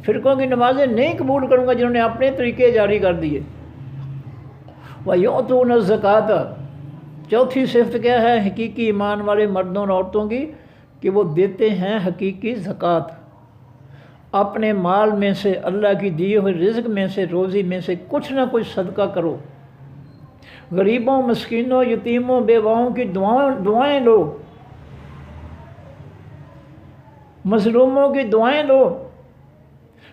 Speaker 1: فرقوں کی نمازیں نہیں قبول کروں گا جنہوں نے اپنے طریقے جاری کر دیے۔ وَيُؤْتُونَ الزَّكَاةَ، چوتھی صفت کیا ہے حقیقی ایمان والے مردوں اور عورتوں کی؟ کہ وہ دیتے ہیں حقیقی زکوٰۃ، اپنے مال میں سے، اللہ کی دیے ہوئے رزق میں سے، روزی میں سے کچھ نہ کچھ صدقہ کرو، غریبوں، مسکینوں، یتیموں، بیواؤں کی دعائیں لو، مظلوموں کی دعائیں لو،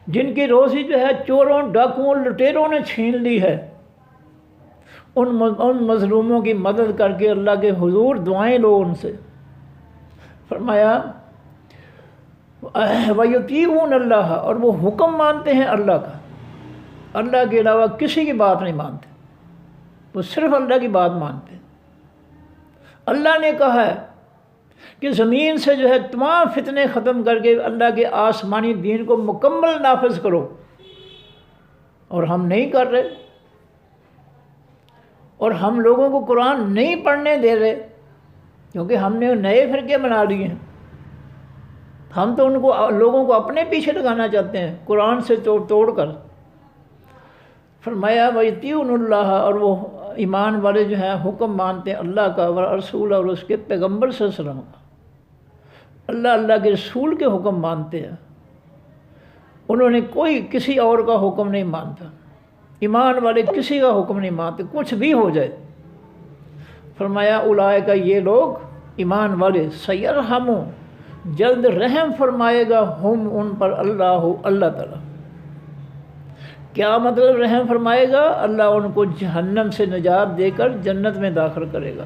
Speaker 1: جن کی روزی جو ہے چوروں، ڈاکوؤں، لٹیروں نے چھین لی ہے، ان مظلوموں کی مدد کر کے اللہ کے حضور دعائیں لو ان سے۔ فرمایا وَيُطِيعُونَ اللَّهَ، اور وہ حکم مانتے ہیں اللہ کا، اللہ کے علاوہ کسی کی بات نہیں مانتے، وہ صرف اللہ کی بات مانتے ہیں۔ اللہ نے کہا ہے کہ زمین سے جو ہے تمام فتنے ختم کر کے اللہ کے آسمانی دین کو مکمل نافذ کرو، اور ہم نہیں کر رہے، اور ہم لوگوں کو قرآن نہیں پڑھنے دے رہے، کیونکہ ہم نے نئے فرقے بنا لیے ہیں۔ ہم تو ان کو لوگوں کو اپنے پیچھے لگانا چاہتے ہیں قرآن سے توڑ کر۔ فرمایا وَيُطِيعُونَ اللَّهَ، اور وہ ایمان والے جو ہیں حکم مانتے ہیں اللہ کا، ورسول، اور اس کے پیغمبر صلی اللہ علیہ وسلم کا۔ اللہ کے رسول کے حکم مانتے ہیں، انہوں نے کوئی کسی اور کا حکم نہیں مانتا۔ ایمان والے کسی کا حکم نہیں مانتے، کچھ بھی ہو جائے۔ فرمایا اولئک، یہ لوگ ایمان والے، سیرحموا، جلد رحم فرمائے گا، ہم ان پر، اللہ تعالیٰ۔ کیا مطلب رحم فرمائے گا؟ اللہ ان کو جہنم سے نجات دے کر جنت میں داخل کرے گا۔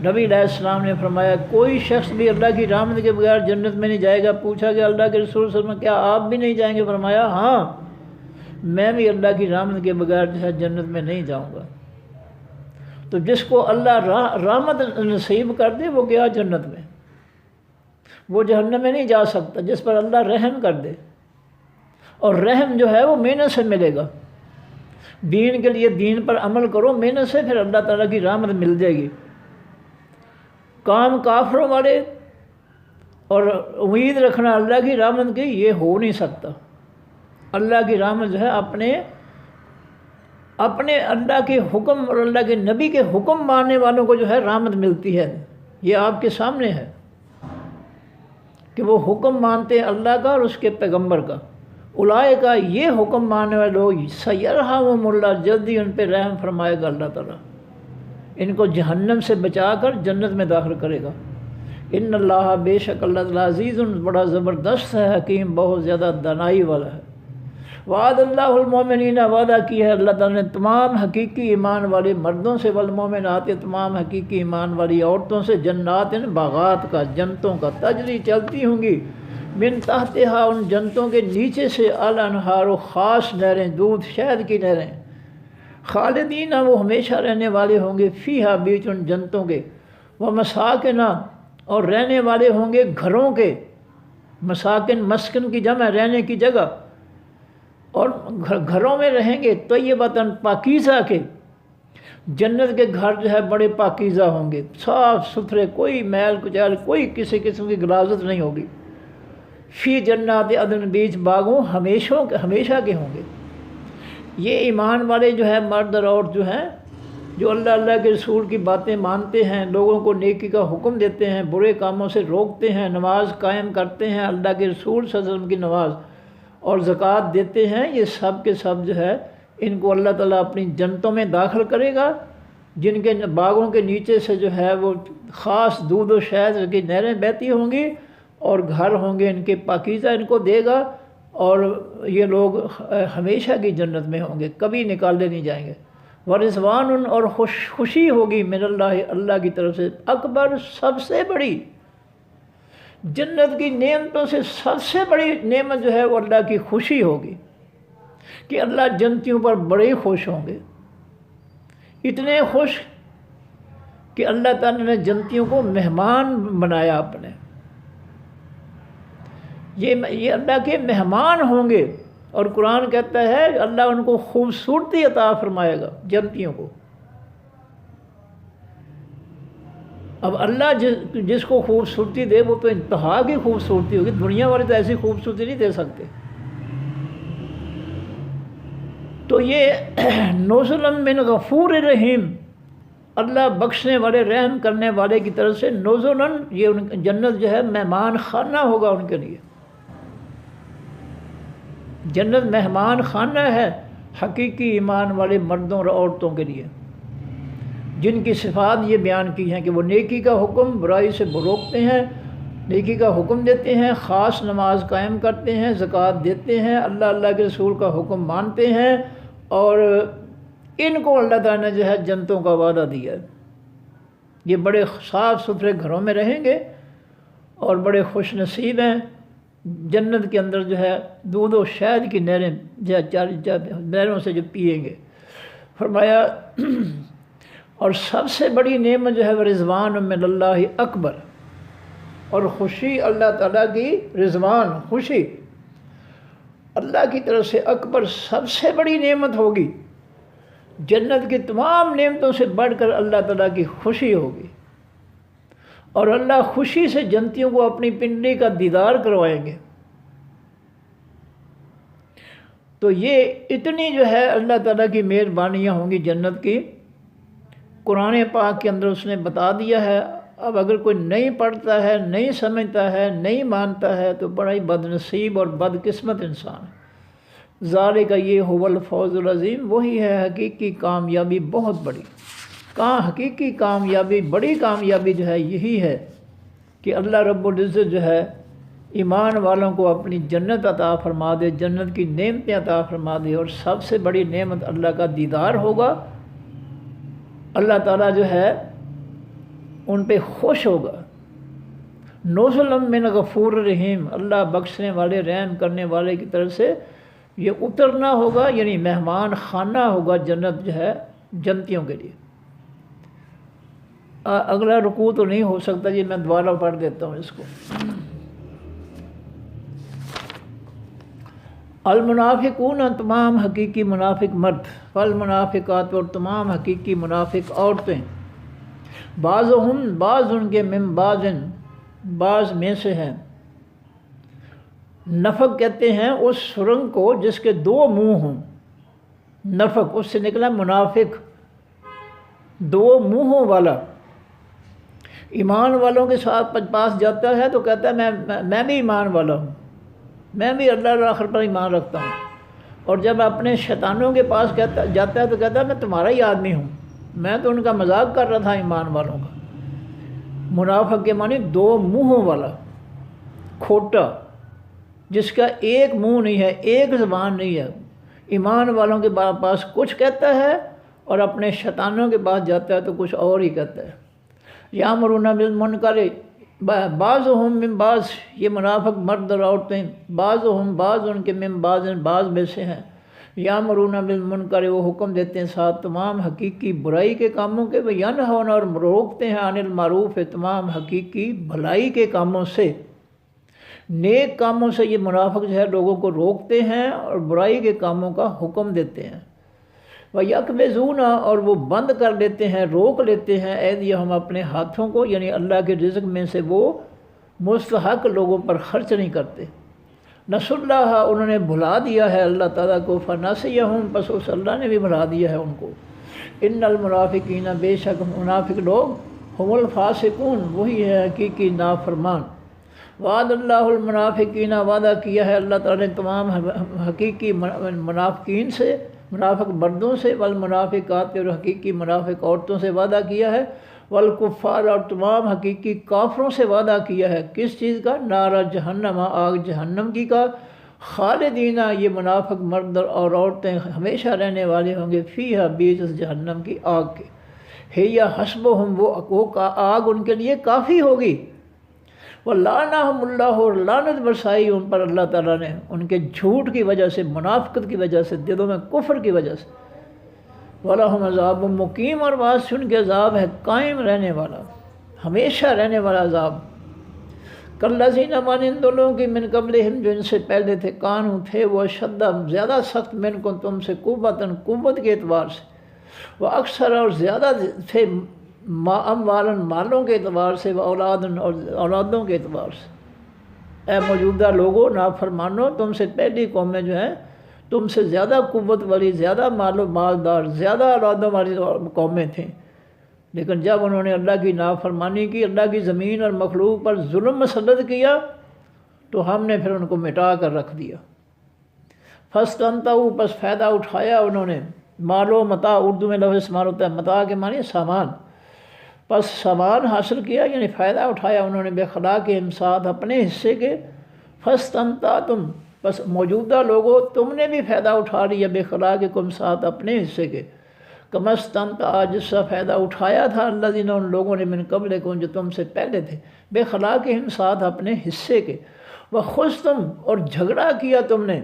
Speaker 1: نبی علیہ السلام نے فرمایا کوئی شخص بھی اللہ کی رحمت کے بغیر جنت میں نہیں جائے گا۔ پوچھا کہ اللہ کے رسول صلی اللہ علیہ وسلم کیا آپ بھی نہیں جائیں گے؟ فرمایا ہاں، میں بھی اللہ کی رحمت کے بغیر جو ہے جنت میں نہیں جاؤں گا۔ تو جس کو اللہ رحمت نصیب کر دے وہ گیا جنت میں، وہ جہنم میں نہیں جا سکتا جس پر اللہ رحم کر دے، اور رحم جو ہے وہ محنت سے ملے گا۔ دین کے لیے دین پر عمل کرو محنت سے، پھر اللہ تعالیٰ کی رحمت مل جائے گی۔ کام کافروں والے اور امید رکھنا اللہ کی رحمت کی، یہ ہو نہیں سکتا۔ اللہ کی رحمت جو ہے اپنے اللہ کے حکم اور اللہ کے نبی کے حکم ماننے والوں کو جو ہے رحمت ملتی ہے۔ یہ آپ کے سامنے ہے کہ وہ حکم مانتے ہیں اللہ کا اور اس کے پیغمبر کا۔ اولئک، یہ حکم ماننے والے لوگ، سیرحمہم اللہ، جلدی ان پہ رحم فرمائے گا اللہ تعالیٰ، ان کو جہنم سے بچا کر جنت میں داخل کرے گا۔ ان اللہ، بے شک اللہ تعالیٰ، عزیز، بڑا زبردست ہے، حکیم، بہت زیادہ دانائی والا ہے۔ وعد اللہ المومنین، وعدہ کیا ہے اللہ تعالیٰ نے تمام حقیقی ایمان والے مردوں سے، والمومنات، تمام حقیقی ایمان والی عورتوں سے، جنات، باغات کا، جنتوں کا، تجری چلتی ہوں گی، من تحتہا، ان جنتوں کے نیچے سے، الانہار، خاص نہریں، دودھ شہد کی نہریں، خالدین، وہ ہمیشہ رہنے والے ہوں گے، فیہا، بیچ ان جنتوں کے، ومساکن، اور رہنے والے ہوں گے گھروں کے، مساکن مسکن کی جمع، رہنے کی جگہ، اور گھروں میں رہیں گے طیبۃ، پاکیزہ کے۔ جنت کے گھر جو ہے بڑے پاکیزہ ہوں گے، صاف ستھرے، کوئی میل کچیل، کوئی کسی قسم کی غلاظت نہیں ہوگی۔ فی جنات عدن، بیچ باغوں ہمیشہ کے ہوں گے۔ یہ ایمان والے جو ہے مرد اور عورت جو ہیں، جو اللہ کے رسول کی باتیں مانتے ہیں، لوگوں کو نیکی کا حکم دیتے ہیں، برے کاموں سے روکتے ہیں، نماز قائم کرتے ہیں، اللہ کے رسول صلی اللہ علیہ وسلم کی نماز، اور زکوٰۃ دیتے ہیں، یہ سب کے سب جو ہے ان کو اللہ تعالیٰ اپنی جنتوں میں داخل کرے گا، جن کے باغوں کے نیچے سے جو ہے وہ خاص دودھ و شہد کی نہریں بہتی ہوں گی، اور گھر ہوں گے ان کے پاکیزہ، ان کو دے گا، اور یہ لوگ ہمیشہ کی جنت میں ہوں گے، کبھی نکالے نہیں جائیں گے۔ ورضوان، اور خوشی ہوگی، من اللہ کی طرف سے، اکبر، سب سے بڑی، جنت کی نعمتوں سے سب سے بڑی نعمت جو ہے وہ اللہ کی خوشی ہوگی، کہ اللہ جنتیوں پر بڑے خوش ہوں گے، اتنے خوش کہ اللہ تعالیٰ نے جنتیوں کو مہمان بنایا اپنے، یہ اللہ کے مہمان ہوں گے، اور قرآن کہتا ہے اللہ ان کو خوبصورتی عطا فرمائے گا جنتیوں کو۔ اب اللہ جس کو خوبصورتی دے وہ تو انتہا کی خوبصورتی ہوگی، دنیا والے تو ایسی خوبصورتی نہیں دے سکتے۔ تو یہ نزلا من غفور رحیم، اللہ بخشنے والے رحم کرنے والے کی طرف سے نزلاً، یہ جنت جو ہے مہمان خانہ ہوگا ان کے لیے. جنت مہمان خانہ ہے حقیقی ایمان والے مردوں اور عورتوں کے لیے، جن کی صفات یہ بیان کی ہیں کہ وہ نیکی کا حکم برائی سے روکتے ہیں، نیکی کا حکم دیتے ہیں، خاص نماز قائم کرتے ہیں، زکوٰۃ دیتے ہیں، اللہ کے رسول کا حکم مانتے ہیں، اور ان کو اللہ تعالیٰ نے جو ہے جنتوں کا وعدہ دیا ہے. یہ بڑے صاف ستھرے گھروں میں رہیں گے اور بڑے خوش نصیب ہیں. جنت کے اندر جو ہے دودھ و شہد کی نہریں نہروں سے جو پئیں گے. فرمایا اور سب سے بڑی نعمت جو ہے وہ رضوان من اللہ اکبر، اور خوشی اللہ تعالیٰ کی، رضوان خوشی اللہ کی طرف سے اکبر سب سے بڑی نعمت ہوگی. جنت کی تمام نعمتوں سے بڑھ کر اللہ تعالیٰ کی خوشی ہوگی، اور اللہ خوشی سے جنتیوں کو اپنی پنڈلی کا دیدار کروائیں گے. تو یہ اتنی جو ہے اللہ تعالیٰ کی مہربانیاں ہوں گی جنت کی. قرآن پاک کے اندر اس نے بتا دیا ہے. اب اگر کوئی نہیں پڑھتا ہے، نہیں سمجھتا ہے، نہیں مانتا ہے تو بڑا ہی بد نصیب اور بد قسمت انسان ہے. ذالک یہ هو الفوز العظیم، وہی ہے حقیقی کامیابی بہت بڑی. حقیقی کامیابی، بڑی کامیابی جو ہے یہی ہے کہ اللہ رب العزت جو ہے ایمان والوں کو اپنی جنت عطا فرما دے، جنت کی نعمتیں عطا فرما دے. اور سب سے بڑی نعمت اللہ کا دیدار ہوگا. اللہ تعالیٰ جو ہے ان پہ خوش ہوگا. نزلا من غفور رحیم، اللہ بخشنے والے رحم کرنے والے کی طرف سے یہ اترنا ہوگا، یعنی مہمان خانہ ہوگا جنت جو ہے جنتیوں کے لیے. اگلا رکوع تو نہیں ہو سکتا جی، میں دوبارہ پڑھ دیتا ہوں اس کو. المنافقون، تمام حقیقی منافق مرد، والمنافقات، اور تمام حقیقی منافق عورتیں، بعضهم، بعض ان کے، من بعضن، بعض میں سے ہیں. نفق کہتے ہیں اس سرنگ کو جس کے دو منہ ہوں. نفق اس سے نکلا منافق، دو منہوں والا. ایمان والوں کے ساتھ پاس جاتا ہے تو کہتا ہے میں بھی ایمان والا ہوں، میں بھی اللہ اور آخر پر ایمان رکھتا ہوں. اور جب اپنے شیطانوں کے پاس جاتا ہے تو کہتا ہے میں تمہارا ہی آدمی ہوں، میں تو ان کا مذاق کر رہا تھا ایمان والوں کا. منافق کے معنی دو منہوں والا، کھوٹا، جس کا ایک منہ نہیں ہے، ایک زبان نہیں ہے. ایمان والوں کے پاس کچھ کہتا ہے اور اپنے شیطانوں کے پاس جاتا ہے تو کچھ اور ہی کہتا ہے. یامرون بالمنکر بعضهم من بعض، یہ منافق مرد اور عورتیں، بعضهم، بعض ان کے، من بعض، بعض میں سے ہیں. یامرون بالمنکر، وہ حکم دیتے ہیں ساتھ تمام حقیقی برائی کے کاموں کے، وینہون، اور روکتے ہیں عن المعروف، تمام حقیقی بھلائی کے کاموں سے، نیک کاموں سے. یہ منافق جو ہے لوگوں کو روکتے ہیں اور برائی کے کاموں کا حکم دیتے ہیں. وَيَقْبِضُونَ، اور وہ بند کر لیتے ہیں، روک لیتے ہیں، ایدیہم، اپنے ہاتھوں کو، یعنی اللہ کے رزق میں سے وہ مستحق لوگوں پر خرچ نہیں کرتے. نسوا اللہ، انہوں نے بھلا دیا ہے اللہ تعالیٰ کو. فنسیہم، پس اس اللہ نے بھی بھلا دیا ہے ان کو. ان المنافقین، بے شک منافق لوگ، هم الفاسقون، وہی ہے حقیقی نافرمان. وعد اللہ المنافقین، وعدہ کیا ہے اللہ تعالیٰ نے تمام حقیقی منافقین سے، منافق مردوں سے، والمنافقات، اور حقیقی منافق عورتوں سے وعدہ کیا ہے. والکفار، اور تمام حقیقی کافروں سے وعدہ کیا ہے. کس چیز کا؟ نار جہنم، آگ جہنم کی کا. خالدین، یہ منافق مرد اور عورتیں ہمیشہ رہنے والے ہوں گے، فیہا، بیچ اس جہنم کی آگ کے. ہی حسبہم، وہ آگ ان کے لیے کافی ہوگی. وَلَعَنَهُمُ اللَّهُ، اور لعنت برسائی ان پر اللہ تعالیٰ نے، ان کے جھوٹ کی وجہ سے، منافقت کی وجہ سے، دلوں میں کفر کی وجہ سے. وَلَهُمْ عَذَابٌ مُقِيمٌ، اور بعض ان کے عذاب ہے قائم رہنے والا، ہمیشہ رہنے والا عذاب. کالذین، مانند ان لوگوں کی، من قبلہم، جو ان سے پہلے تھے، کانوا، تھے وہ، اشد، زیادہ سخت، منکم، تم سے، قوتاً، قوت کے اعتبار سے، وہ اکثر، اور زیادہ تھے، اموالاً، مالوں کے اعتبار سے، وہ اولاداً، اور اولادوں کے اعتبار سے. اے موجودہ لوگوں، نافرمانو، تم سے پہلی قومیں جو ہیں تم سے زیادہ قوت والی، زیادہ مال و مالدار، زیادہ اولادوں والی قومیں تھیں. لیکن جب انہوں نے اللہ کی نافرمانی کی، اللہ کی زمین اور مخلوق پر ظلم مسلط کیا، تو ہم نے پھر ان کو مٹا کر رکھ دیا۔ فَاسْتَمْتَعُوا، پس فائدہ اٹھایا انہوں نے، مال و متاع، اردو میں لفظ استعمال ہوتا ہے متاع کے معنی سامان، پس سامان حاصل کیا یعنی فائدہ اٹھایا انہوں نے، بِخَلَاقِهِمْ، ساتھ اپنے حصے کے، فَاسْتَمْتَعْتُمْ، پس موجودہ لوگوں تم نے بھی فائدہ اٹھا لیا، بِخَلَاقِكُمْ، ساتھ اپنے حصے کے، كَمَا اسْتَمْتَعَ، جس سے فائدہ اٹھایا تھا الذین، ان لوگوں نے، من قبلکم، جو تم سے پہلے تھے، بِخَلَاقِهِمْ، ساتھ اپنے حصے کے، وَخُذْتُمْ، اور جھگڑا کیا تم نے،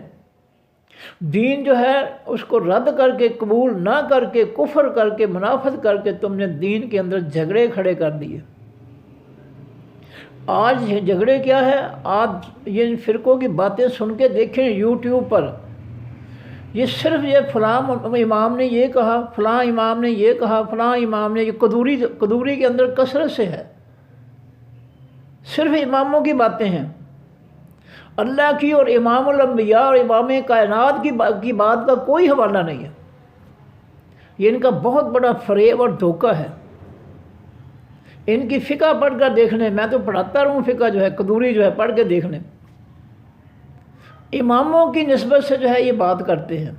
Speaker 1: دین جو ہے اس کو رد کر کے، قبول نہ کر کے، کفر کر کے، منافقت کر کے تم نے دین کے اندر جھگڑے کھڑے کر دیے۔ آج جھگڑے کیا ہے؟ آج یہ فرقوں کی باتیں سن کے دیکھیں یوٹیوب پر، یہ صرف یہ فلاں امام نے یہ کہا، فلاں امام نے یہ کہا، فلاں امام نے یہ، قدوری کے اندر کثرت سے ہے، صرف اماموں کی باتیں ہیں، اللہ کی اور امام الانبیاء اور امام کائنات کی بات کا کوئی حوالہ نہیں ہے۔ یہ ان کا بہت بڑا فریب اور دھوکہ ہے۔ ان کی فقہ پڑھ کر دیکھ لیں، میں تو پڑھاتا رہوں فقہ جو ہے، قدوری جو ہے، پڑھ کے دیکھ لیں، اماموں کی نسبت سے جو ہے یہ بات کرتے ہیں،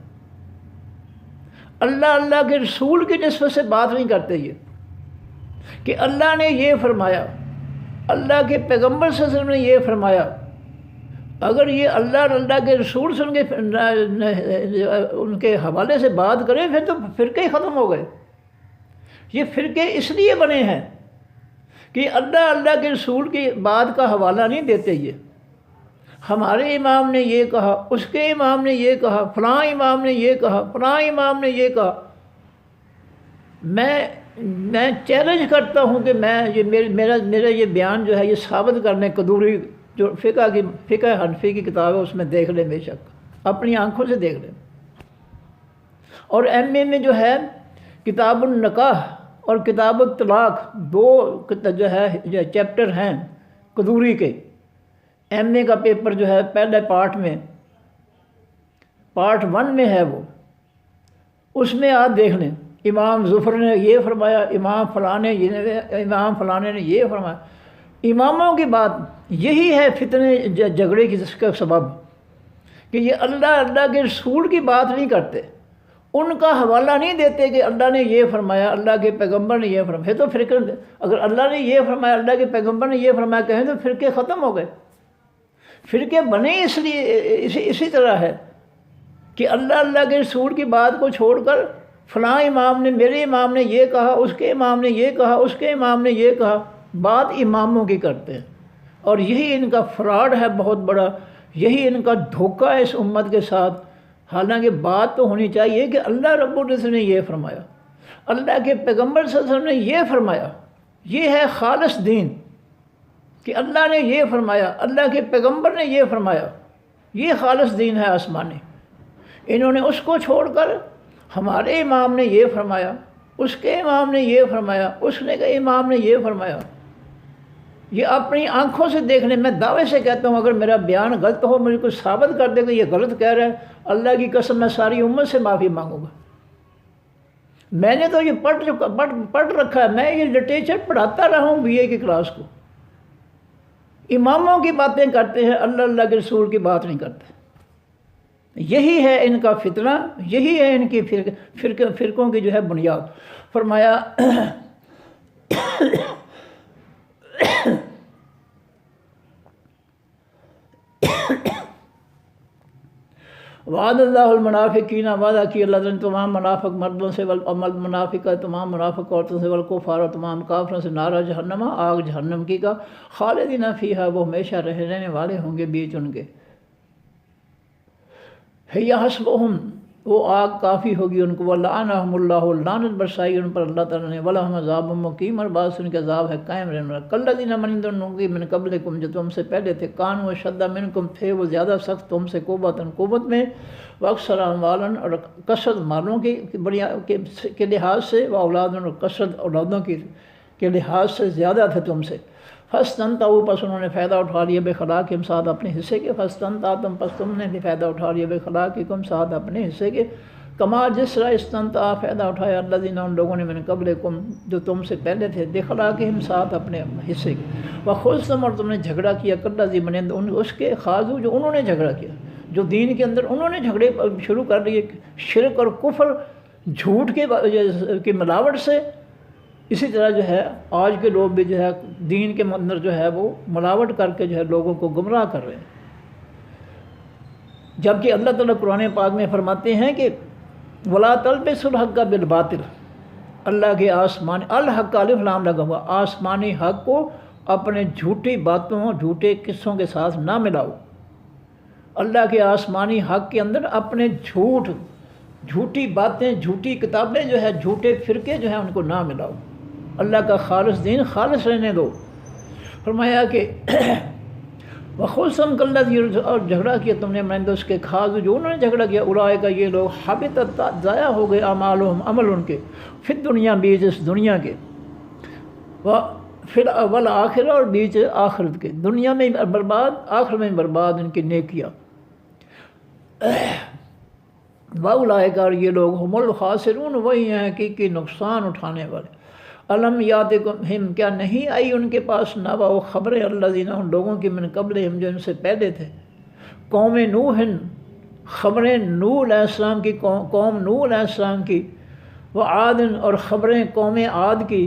Speaker 1: اللہ کے رسول کی نسبت سے بات نہیں کرتے یہ، کہ اللہ نے یہ فرمایا، اللہ کے پیغمبر صلی اللہ علیہ وسلم نے یہ فرمایا۔ اگر یہ اللہ اور اللہ کے رسول سے ان کے حوالے سے بات کریں پھر تو فرقے ہی ختم ہو گئے۔ یہ فرقے اس لیے بنے ہیں کہ اللہ کے رسول کی بات کا حوالہ نہیں دیتے، یہ ہمارے امام نے یہ کہا، اس کے امام نے یہ کہا، فلاں امام نے یہ کہا، فلاں امام نے یہ کہا۔ میں چیلنج کرتا ہوں کہ میرا یہ بیان جو ہے یہ ثابت کرنے، قدوری جو فقہ حنفی کی کتاب ہے اس میں دیکھ لیں، بے شک اپنی آنکھوں سے دیکھ لیں۔ اور ایم اے میں جو ہے کتاب النکاح اور کتاب الطلاق، دو جو ہے چیپٹر ہیں قدوری کے، ایم اے کا پیپر جو ہے پہلے پارٹ 1 میں ہے، وہ اس میں آپ دیکھ لیں، امام ظفر نے یہ فرمایا، امام فلانے نے یہ فرمایا۔ اماموں کی بات یہی ہے فتنے جھگڑے کی جس کا سبب، کہ یہ اللہ کے رسول کی بات نہیں کرتے، ان کا حوالہ نہیں دیتے کہ اللہ نے یہ فرمایا، اللہ کے پیغمبر نے یہ فرمایا۔ تو فرقے، اگر اللہ نے یہ فرمایا، اللہ کے پیغمبر نے یہ فرمایا کہیں تو فرقے ختم ہو گئے۔ فرقے بنے اس لیے اسی طرح ہے کہ اللہ کے رسول کی بات کو چھوڑ کر فلاں امام نے، میرے امام نے یہ کہا، اس کے امام نے یہ کہا، اس کے امام نے یہ کہا، بات اماموں کی کرتے ہیں۔ اور یہی ان کا فراڈ ہے بہت بڑا، یہی ان کا دھوکہ ہے اس امت کے ساتھ۔ حالانکہ بات تو ہونی چاہیے کہ اللہ رب العزت نے یہ فرمایا، اللہ کے پیغمبر صلی اللہ علیہ وسلم نے یہ فرمایا، یہ ہے خالص دین، کہ اللہ نے یہ فرمایا، اللہ کے پیغمبر نے یہ فرمایا، یہ خالص دین ہے آسمانی۔ انہوں نے اس کو چھوڑ کر ہمارے امام نے یہ فرمایا، اس کے امام نے یہ فرمایا، اس نے کہ امام نے یہ فرمایا۔ یہ اپنی آنکھوں سے دیکھ لیں۔ میں دعوے سے کہتا ہوں اگر میرا بیان غلط ہو، مجھے کچھ ثابت کر دے کہ یہ غلط کہہ رہا ہے، اللہ کی قسم میں ساری امت سے معافی مانگوں گا۔ میں نے تو یہ پڑھ رکھا ہے، میں یہ لٹریچر پڑھاتا رہا ہوں BA کی کلاس کو۔ اماموں کی باتیں کرتے ہیں، اللہ کے رسول کی بات نہیں کرتے۔ یہی ہے ان کا فتنہ، یہی ہے ان کی فرقوں کی جو ہے بنیاد۔ فرمایا وعد اللہ المنافقین، وعدہ کی اللہ نے تمام منافق مردوں سے، منافق تمام منافق عورتوں سے، والکفار اور تمام کافروں سے، نارا جہنم، آگ جہنم کی کا، خالدین فیہا، وہ ہمیشہ رہنے والے ہوں گے بیچ ان کے۔ ہی حسبہم، وہ آگ کافی ہوگی ان کو، ولعنہم اللہ، لعنت برسائی ان پر اللہ تعالیٰ نے، ولہم عذاب مقیم، اور بعض ان کے عذاب ہے قائم رہنے والا۔ کالذین من قبلکم، جو تم سے پہلے تھے، کانوا اشد منکم، تھے وہ زیادہ سخت تم سے، قوت میں، واکثر اموالا، اور کثرت مالوں کے لحاظ سے، واولاد، اور کثرت اولادوں کے لحاظ سے زیادہ تھے تم سے۔ فاستمتعوا، پس انہوں نے فائدہ اٹھا لیا، بخلاقہم، ساتھ اپنے حصے کے، فاستمتعتم، پس تم نے بھی فائدہ اٹھا لیا، بخلاقکم، ساتھ اپنے حصے کے، کما جس طرح استنطع فائدہ اٹھایا الذین ان لوگوں نے من قبلکم جو تم سے پہلے تھے بخلاقہم ساتھ اپنے حصے کے وخذتم اور تم نے جھگڑا کیا کالذی من عند اس کے خاضوا جو انہوں نے جھگڑا کیا جو دین کے اندر انہوں نے جھگڑے شروع کر دیے شرک اور کفر جھوٹ کے ملاوٹ سے، اسی طرح جو ہے آج کے لوگ بھی جو ہے دین کے اندر جو ہے وہ ملاوٹ کر کے جو ہے لوگوں کو گمراہ کر رہے ہیں۔ جبکہ اللہ تعالیٰ قرآن پاک میں فرماتے ہیں کہ وَلَا تَلْبِسُوا الْحَقَّ بِالْبَاطِلِ، اللہ کے آسمانی الحق الف لام لگا ہوا آسمانی حق کو اپنے جھوٹی باتوں جھوٹے قصوں کے ساتھ نہ ملاؤ۔ اللہ کے آسمانی حق کے اندر اپنے جھوٹی باتیں جھوٹی کتابیں جو ہے جھوٹے فرقے جو ہیں ان کو نہ ملاؤ، اللہ کا خالص دین خالص رہنے دو۔ فرمایا کہ وخذتم کالذی اور جھگڑا کیا تم نے من اس کے خاض جو انہوں نے جھگڑا کیا اولئک یہ لوگ حبطت ضائع ہو گئے اعمالہم عمل ان کے فی الدنیا بیچ اس دنیا کے پھر والآخرہ اور بیچ آخرت کے، دنیا میں برباد آخرت میں برباد ان کی نیکیاں۔ واولئک اور یہ لوگ ہم الخاسرون وہی ہیں حقیقی نقصان اٹھانے والے۔ الم یاتکم کیا نہیں آئی ان کے پاس نبأ خبر الذین ان لوگوں کی من قبلہم جو ان سے پہلے تھے، قوم نوح خبریں نوح علیہ السلام کی قوم نوح علیہ السلام کی، وعاد اور خبریں قوم عاد کی،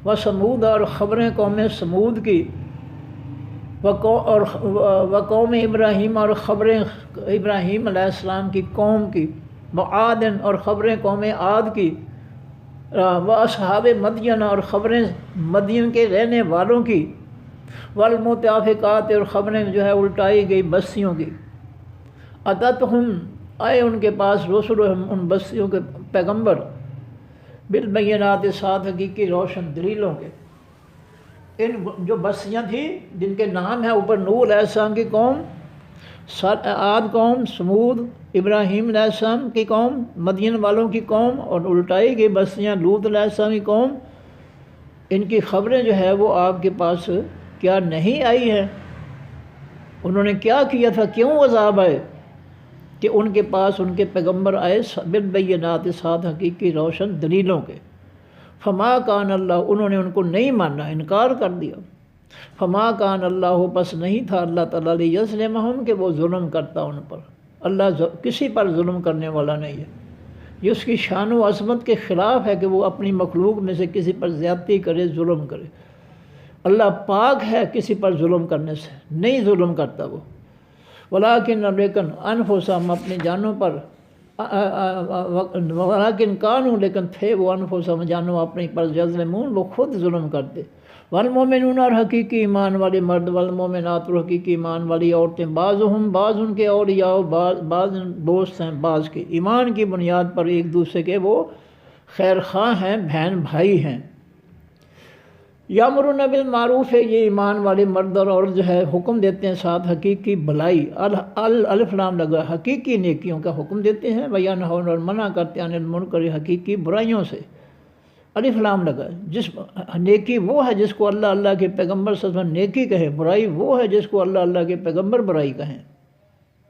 Speaker 1: وثمود اور خبریں قوم سمود کی، وقوم ابراہیم اور خبریں ابراہیم علیہ السلام کی قوم کی، وعاد اور خبریں قوم عاد کی، واصحاب مدین اور خبریں مدین کے رہنے والوں کی، والمتافقات اور خبریں جو ہے الٹائی گئی بستیوں کی، اتتہم آئے ان کے پاس رسلہم ان بستیوں کے پیغمبر، بالبینات ساتھ حقیقی روشن دلیلوں کے۔ ان جو بستیاں تھیں جن کے نام ہیں اوپر نوح علیہ السلام کی قوم، عاد قوم، سمود ابراہیم علیہ السلام کی قوم، مدین والوں کی قوم، اور الٹائی گئی بستیاں لوط علیہ السلام کی قوم، ان کی خبریں جو ہے وہ آپ کے پاس کیا نہیں آئی ہیں؟ انہوں نے کیا کیا تھا، کیوں عذاب آئے؟ کہ ان کے پاس ان کے پیغمبر آئے بالبینات ساتھ حقیقی روشن دلیلوں کے۔ فما کان اللہ انہوں نے ان کو نہیں مانا، انکار کر دیا۔ فما کان اللہ پس نہیں تھا اللہ تعالیٰ لیظلمہم کہ وہ ظلم کرتا ان پر، اللہ کسی پر ظلم کرنے والا نہیں ہے، یہ اس کی شان و عظمت کے خلاف ہے کہ وہ اپنی مخلوق میں سے کسی پر زیادتی کرے ظلم کرے۔ اللہ پاک ہے کسی پر ظلم کرنے سے، نہیں ظلم کرتا وہ۔ ولیکن لیکن انفسہم اپنی جانوں پر، ولیکن کانوا لیکن تھے وہ انفسہم جانوں اپنی پر یظلمون وہ خود ظلم کرتے۔ والمومنون اور حقیقی ایمان والے مرد، والمومنات اور حقیقی ایمان والی عورتیں، بعضهم بعض ان کے اولیاء بعض دوست ہیں بعض کے، ایمان کی بنیاد پر ایک دوسرے کے وہ خیر خواہ ہیں، بہن بھائی ہیں۔ یامرون بالمعروف ہے یہ ایمان والے مرد اور عورت جو ہے حکم دیتے ہیں ساتھ حقیقی بھلائی، الف لام لگا حقیقی نیکیوں کا حکم دیتے ہیں، وینہون اور منع کرتے ہیں عن المنکر حقیقی برائیوں سے، الف لام لگا۔ جس نیکی وہ ہے جس کو اللہ کے پیغمبر صلی اللہ علیہ وسلم نیکی کہے، برائی وہ ہے جس کو اللہ کے پیغمبر برائی کہیں۔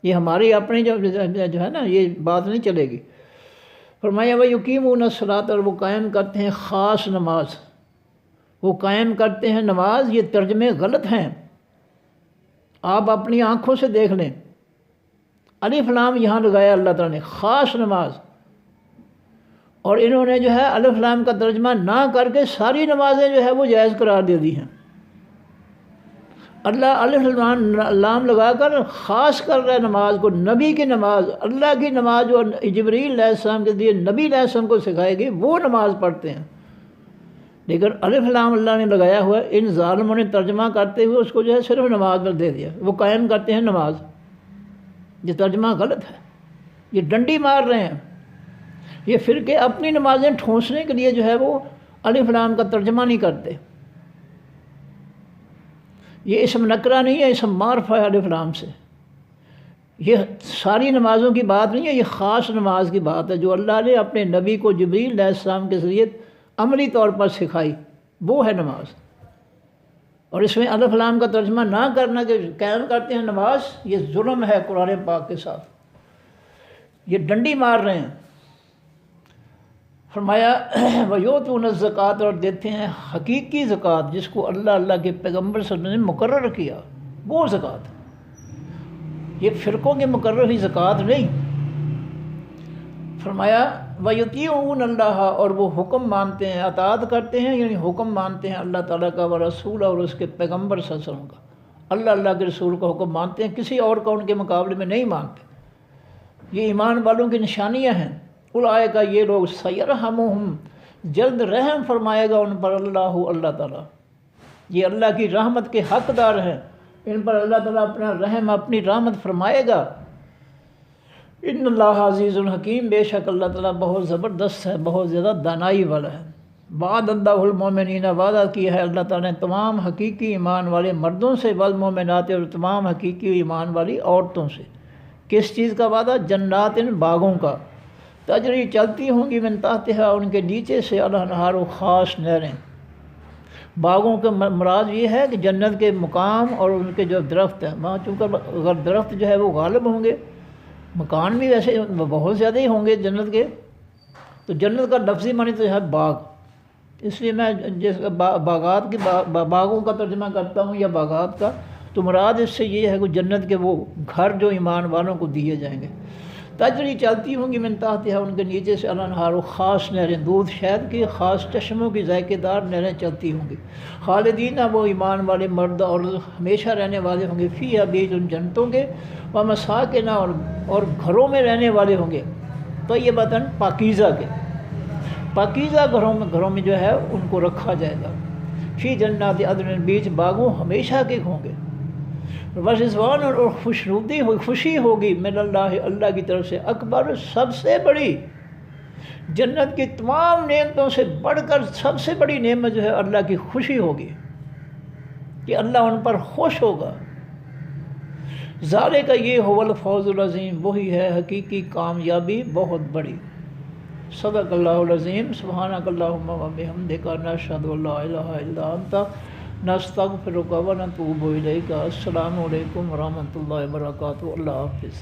Speaker 1: یہ ہماری اپنی جو ہے نا یہ بات نہیں چلے گی۔ فرمایا وَيُقِيمُونَ الصَّلَاةَ اور وہ قائم کرتے ہیں خاص نماز، وہ قائم کرتے ہیں نماز، یہ ترجمے غلط ہیں، آپ اپنی آنکھوں سے دیکھ لیں۔ الف لام یہاں لگایا اللہ تعالیٰ نے خاص نماز، اور انہوں نے جو ہے الف لام کا ترجمہ نہ کر کے ساری نمازیں جو ہے وہ جائز قرار دے دی ہیں۔ اللہ الف لام لگا کر خاص کر رہا ہے نماز کو، نبی کی نماز، اللہ کی نماز جو جبریل علیہ السلام کے لیے نبی علیہ السلام کو سکھائے گی وہ نماز پڑھتے ہیں، لیکن الف لام اللہ نے لگایا ہوا ہے، ان ظالموں نے ترجمہ کرتے ہوئے اس کو جو ہے صرف نماز پر دے دیا، وہ قائم کرتے ہیں نماز، یہ ترجمہ غلط ہے، یہ ڈنڈی مار رہے ہیں، یہ فرقے اپنی نمازیں ٹھونسنے کے لیے جو ہے وہ الف لام کا ترجمہ نہیں کرتے۔ یہ اسم نکرہ نہیں ہے، اسم معرفہ ہے الف لام سے، یہ ساری نمازوں کی بات نہیں ہے، یہ خاص نماز کی بات ہے جو اللہ نے اپنے نبی کو جبریل علیہ السلام کے ذریعے عملی طور پر سکھائی، وہ ہے نماز۔ اور اس میں الف لام کا ترجمہ نہ کرنا کہ قائم کرتے ہیں نماز، یہ ظلم ہے قرآن پاک کے ساتھ، یہ ڈنڈی مار رہے ہیں۔ فرمایا وَيُؤْتُونَ الزَّكَاةَ، اور دیتے ہیں حقیقی زکوٰۃ جس کو اللہ کے پیغمبر صلی اللہ علیہ وسلم نے مقرر کیا، وہ زکوٰۃ، یہ فرقوں کے مقرر ہی زکوٰۃ نہیں۔ فرمایا وَيُطِيعُونَ اللَّهَ، اور وہ حکم مانتے ہیں، اطاعت کرتے ہیں، یعنی حکم مانتے ہیں اللہ تعالیٰ کا، ورسول، اور اس کے پیغمبر صلی اللہ علیہ وسلم کا، اللہ کے رسول کا حکم مانتے ہیں، کسی اور کا ان کے مقابلے میں نہیں مانتے۔ یہ ایمان والوں کی نشانیاں ہیں۔ اولئک، یہ لوگ، سیرحمہم، جلد رحم فرمائے گا ان پر اللہ تعالیٰ، یہ اللہ کی رحمت کے حقدار ہیں، ان پر اللہ تعالیٰ اپنا رحم، اپنی رحمت فرمائے گا۔ ان اللہ عزیز الحکیم، بے شک اللہ تعالیٰ بہت زبردست ہے، بہت زیادہ دانائی والا ہے۔ وعد اللہ المؤمنین، وعدہ کیا ہے اللہ تعالیٰ نے تمام حقیقی ایمان والے مردوں سے، والمؤمنات، اور تمام حقیقی ایمان والی عورتوں سے۔ کس چیز کا وعدہ؟ جنات، باغوں کا، تجری، چلتی ہوں گی، من تحتہا، ان کے نیچے سے، الانہار، خاص نہریں۔ باغوں کا مراد یہ ہے کہ جنت کے مقام اور ان کے جو درخت ہیں، وہاں چونکہ اگر درخت جو ہے وہ غالب ہوں گے، مکان بھی ویسے بہت زیادہ ہی ہوں گے جنت کے، تو جنت کا لفظی معنی تو ہے باغ، اس لیے میں جس باغات کی باغوں کا ترجمہ کرتا ہوں یا باغات کا، تو مراد اس سے یہ ہے کہ جنت کے وہ گھر جو ایمان والوں کو دیے جائیں گے۔ تجری، چلتی ہوں گی، من تحتہا، ان کے نیچے سے، الانہار، خاص نہریں، دودھ شہد کی، خاص چشموں کی ذائقے دار نہریں چلتی ہوں گی۔ خالدین، وہ ایمان والے مرد اور ہمیشہ رہنے والے ہوں گے، فیہا، بیچ ان جنتوں کے، ومساکن، اور گھروں میں رہنے والے ہوں گے، طیبۃ، پاکیزہ کے، پاکیزہ گھروں میں جو ہے ان کو رکھا جائے گا۔ فی جنات عدن، بیچ باغوں ہمیشہ کے ہوں گے۔ ورضوان، اور خوشی ہوگی، من اللہ کی طرف سے، اکبر، سب سے بڑی، جنت کی تمام نعمتوں سے بڑھ کر سب سے بڑی نعمت جو ہے اللہ کی خوشی ہوگی، کہ اللہ ان پر خوش ہوگا۔ ذالک، یہ هو الفوز العظیم، وہی ہے حقیقی کامیابی بہت بڑی۔ صدق اللہ العظیم۔ سبحانک اللہم وبحمدک، نشہد ان لا الہ الا انت، نستغفرک ونتوب الیک۔ السلام علیکم ورحمۃ اللہ وبرکاتہ۔ اللہ حافظ۔